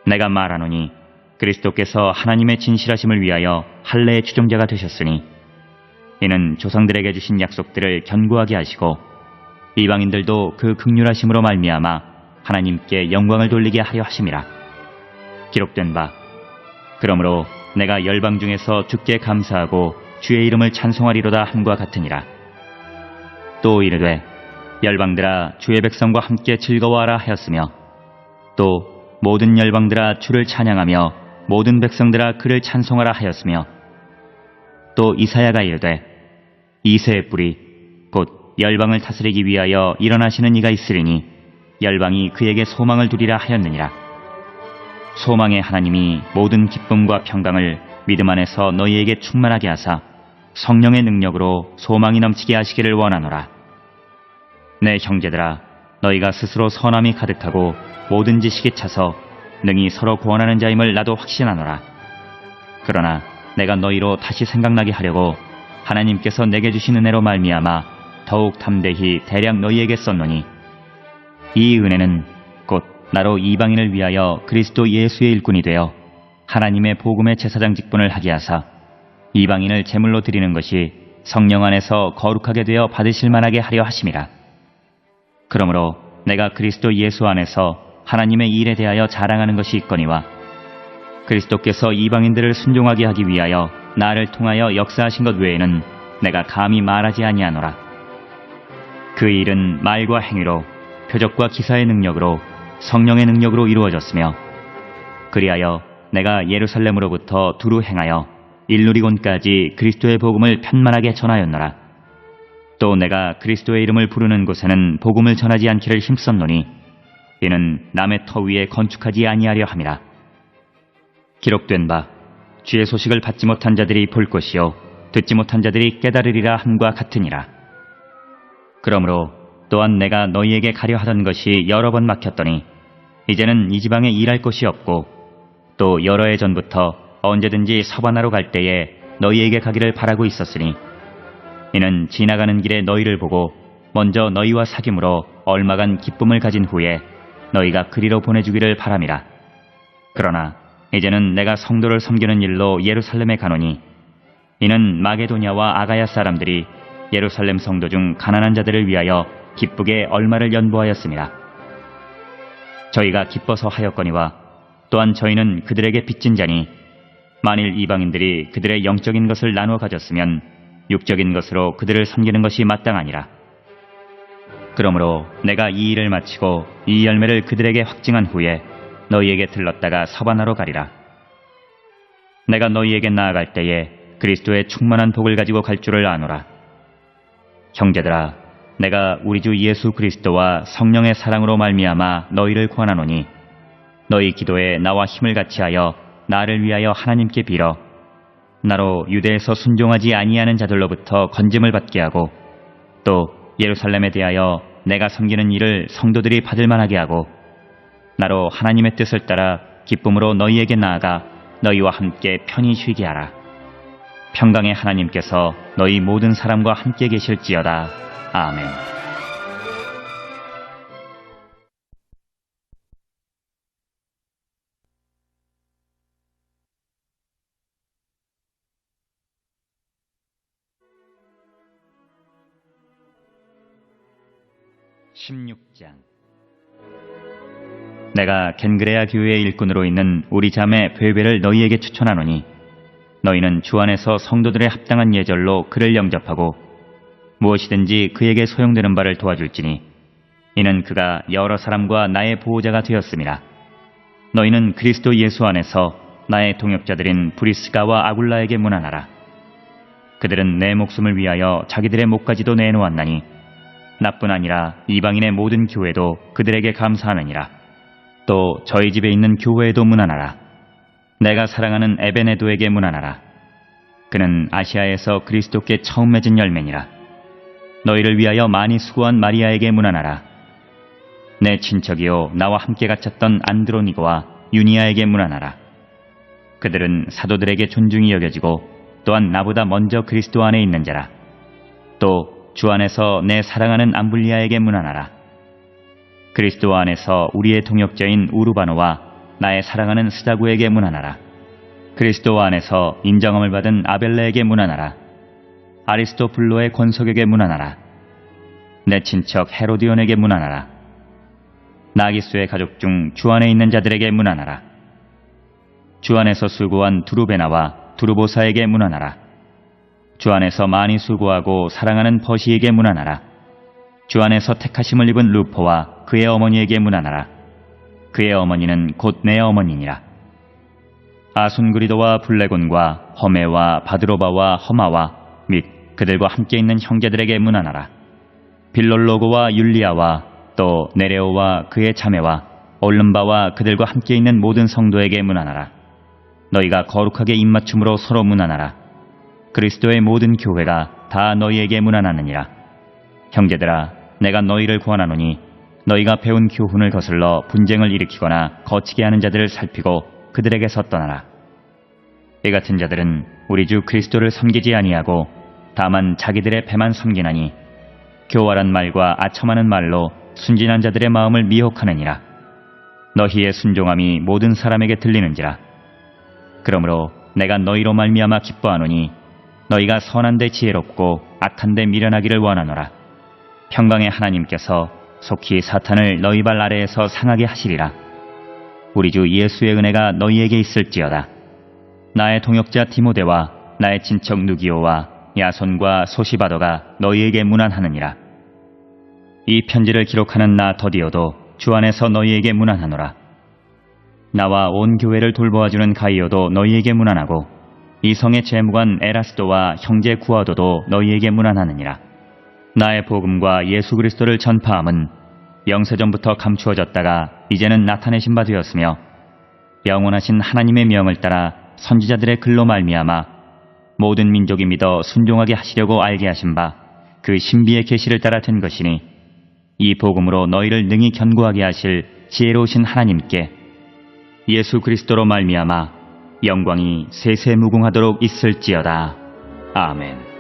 내가 말하노니 그리스도께서 하나님의 진실하심을 위하여 할례의 추종자가 되셨으니 이는 조상들에게 주신 약속들을 견고하게 하시고 이방인들도 그 긍휼하심으로 말미암아 하나님께 영광을 돌리게 하려 하심이라. 기록된 바 그러므로 내가 열방 중에서 주께 감사하고 주의 이름을 찬송하리로다 함과 같으니라. 또 이르되 열방들아 주의 백성과 함께 즐거워하라 하였으며 또 모든 열방들아 주를 찬양하며 모든 백성들아 그를 찬송하라 하였으며 또 이사야가 이르되 이새의 뿌리 곧 열방을 다스리기 위하여 일어나시는 이가 있으리니 열방이 그에게 소망을 두리라 하였느니라. 소망의 하나님이 모든 기쁨과 평강을 믿음 안에서 너희에게 충만하게 하사 성령의 능력으로 소망이 넘치게 하시기를 원하노라. 내 형제들아, 너희가 스스로 선함이 가득하고 모든 지식에 차서 능히 서로 구원하는 자임을 나도 확신하노라. 그러나 내가 너희로 다시 생각나게 하려고 하나님께서 내게 주신 은혜로 말미암아 더욱 담대히 대략 너희에게 썼노니, 이 은혜는 곧 나로 이방인을 위하여 그리스도 예수의 일꾼이 되어 하나님의 복음의 제사장 직분을 하게 하사 이방인을 제물로 드리는 것이 성령 안에서 거룩하게 되어 받으실 만하게 하려 하심이라. 그러므로 내가 그리스도 예수 안에서 하나님의 일에 대하여 자랑하는 것이 있거니와 그리스도께서 이방인들을 순종하게 하기 위하여 나를 통하여 역사하신 것 외에는 내가 감히 말하지 아니하노라. 그 일은 말과 행위로 표적과 기사의 능력으로 성령의 능력으로 이루어졌으며, 그리하여 내가 예루살렘으로부터 두루 행하여 일루리곤까지 그리스도의 복음을 편만하게 전하였노라. 또 내가 그리스도의 이름을 부르는 곳에는 복음을 전하지 않기를 힘썼노니, 이는 남의 터 위에 건축하지 아니하려 함이라. 기록된 바 주의 소식을 받지 못한 자들이 볼 것이요 듣지 못한 자들이 깨달으리라 함과 같으니라. 그러므로 또한 내가 너희에게 가려 하던 것이 여러 번 막혔더니 이제는 이 지방에 일할 곳이 없고, 또 여러 해 전부터 언제든지 서바나로 갈 때에 너희에게 가기를 바라고 있었으니, 이는 지나가는 길에 너희를 보고 먼저 너희와 사귐으로 얼마간 기쁨을 가진 후에 너희가 그리로 보내주기를 바람이라. 그러나 이제는 내가 성도를 섬기는 일로 예루살렘에 가노니, 이는 마게도냐와 아가야 사람들이 예루살렘 성도 중 가난한 자들을 위하여 기쁘게 얼마를 연보하였습니다. 저희가 기뻐서 하였거니와 또한 저희는 그들에게 빚진 자니, 만일 이방인들이 그들의 영적인 것을 나누어 가졌으면 육적인 것으로 그들을 섬기는 것이 마땅하니라. 그러므로 내가 이 일을 마치고 이 열매를 그들에게 확증한 후에 너희에게 들렀다가 서바나로 가리라. 내가 너희에게 나아갈 때에 그리스도의 충만한 복을 가지고 갈 줄을 아노라. 형제들아, 내가 우리 주 예수 그리스도와 성령의 사랑으로 말미암아 너희를 권하노니, 너희 기도에 나와 힘을 같이하여 나를 위하여 하나님께 빌어 나로 유대에서 순종하지 아니하는 자들로부터 건짐을 받게 하고, 또 예루살렘에 대하여 내가 섬기는 일을 성도들이 받을 만하게 하고, 나로 하나님의 뜻을 따라 기쁨으로 너희에게 나아가 너희와 함께 편히 쉬게 하라. 평강의 하나님께서 너희 모든 사람과 함께 계실지어다. 아멘. (16장) 내가 겐그레아 교회의 일꾼으로 있는 우리 자매 베베를 너희에게 추천하노니, 너희는 주 안에서 성도들의 합당한 예절로 그를 영접하고 무엇이든지 그에게 소용되는 바를 도와줄지니, 이는 그가 여러 사람과 나의 보호자가 되었음이라. 너희는 그리스도 예수 안에서 나의 동역자들인 브리스가와 아굴라에게 문안하라. 그들은 내 목숨을 위하여 자기들의 목까지도 내놓았나니, 나뿐 아니라 이방인의 모든 교회도 그들에게 감사하느니라. 또 저희 집에 있는 교회에도 문안하라. 내가 사랑하는 에베네도에게 문안하라. 그는 아시아에서 그리스도께 처음 맺은 열매니라. 너희를 위하여 많이 수고한 마리아에게 문안하라. 내 친척이요 나와 함께 갇혔던 안드로니고와 유니아에게 문안하라. 그들은 사도들에게 존중이 여겨지고 또한 나보다 먼저 그리스도 안에 있는 자라. 또 주 안에서 내 사랑하는 암블리아에게 문안하라. 그리스도 안에서 우리의 동역자인 우르바노와 나의 사랑하는 스다구에게 문안하라. 그리스도 안에서 인정함을 받은 아벨레에게 문안하라. 아리스토블로의 권석에게 문안하라. 내 친척 헤로디온에게 문안하라. 나기수의 가족 중 주 안에 있는 자들에게 문안하라. 주 안에서 수고한 두루베나와 두루보사에게 문안하라. 주 안에서 많이 수고하고 사랑하는 버시에게 문안하라. 주 안에서 택하심을 입은 루포와 그의 어머니에게 문안하라. 그의 어머니는 곧 내 어머니니라. 아순그리도와 블레곤과 허메와 바드로바와 허마와 및 그들과 함께 있는 형제들에게 문안하라. 빌롤로고와 율리아와 또 네레오와 그의 자매와 올름바와 그들과 함께 있는 모든 성도에게 문안하라. 너희가 거룩하게 입맞춤으로 서로 문안하라. 그리스도의 모든 교회가 다 너희에게 문안하느니라. 형제들아, 내가 너희를 구하노니 너희가 배운 교훈을 거슬러 분쟁을 일으키거나 거치게 하는 자들을 살피고 그들에게서 떠나라. 이 같은 자들은 우리 주 그리스도를 섬기지 아니하고 다만 자기들의 배만 섬기나니 교활한 말과 아첨하는 말로 순진한 자들의 마음을 미혹하느니라. 너희의 순종함이 모든 사람에게 들리는지라. 그러므로 내가 너희로 말미암아 기뻐하노니 너희가 선한데 지혜롭고 악한데 미련하기를 원하노라. 평강의 하나님께서 속히 사탄을 너희 발 아래에서 상하게 하시리라. 우리 주 예수의 은혜가 너희에게 있을지어다. 나의 동역자 디모데와 나의 친척 누기오와 야손과 소시바도가 너희에게 문안하느니라. 이 편지를 기록하는 나 더디오도 주 안에서 너희에게 문안하노라. 나와 온 교회를 돌보아주는 가이오도 너희에게 문안하고 이 성의 재무관 에라스도와 형제 구아도도 너희에게 문안하느니라. 나의 복음과 예수 그리스도를 전파함은 영세전부터 감추어졌다가 이제는 나타내신 바 되었으며 영원하신 하나님의 명을 따라 선지자들의 글로 말미암아 모든 민족이 믿어 순종하게 하시려고 알게 하신 바 그 신비의 계시를 따라 된 것이니 이 복음으로 너희를 능히 견고하게 하실 지혜로우신 하나님께 예수 그리스도로 말미암아 영광이 세세무궁하도록 있을지어다. 아멘.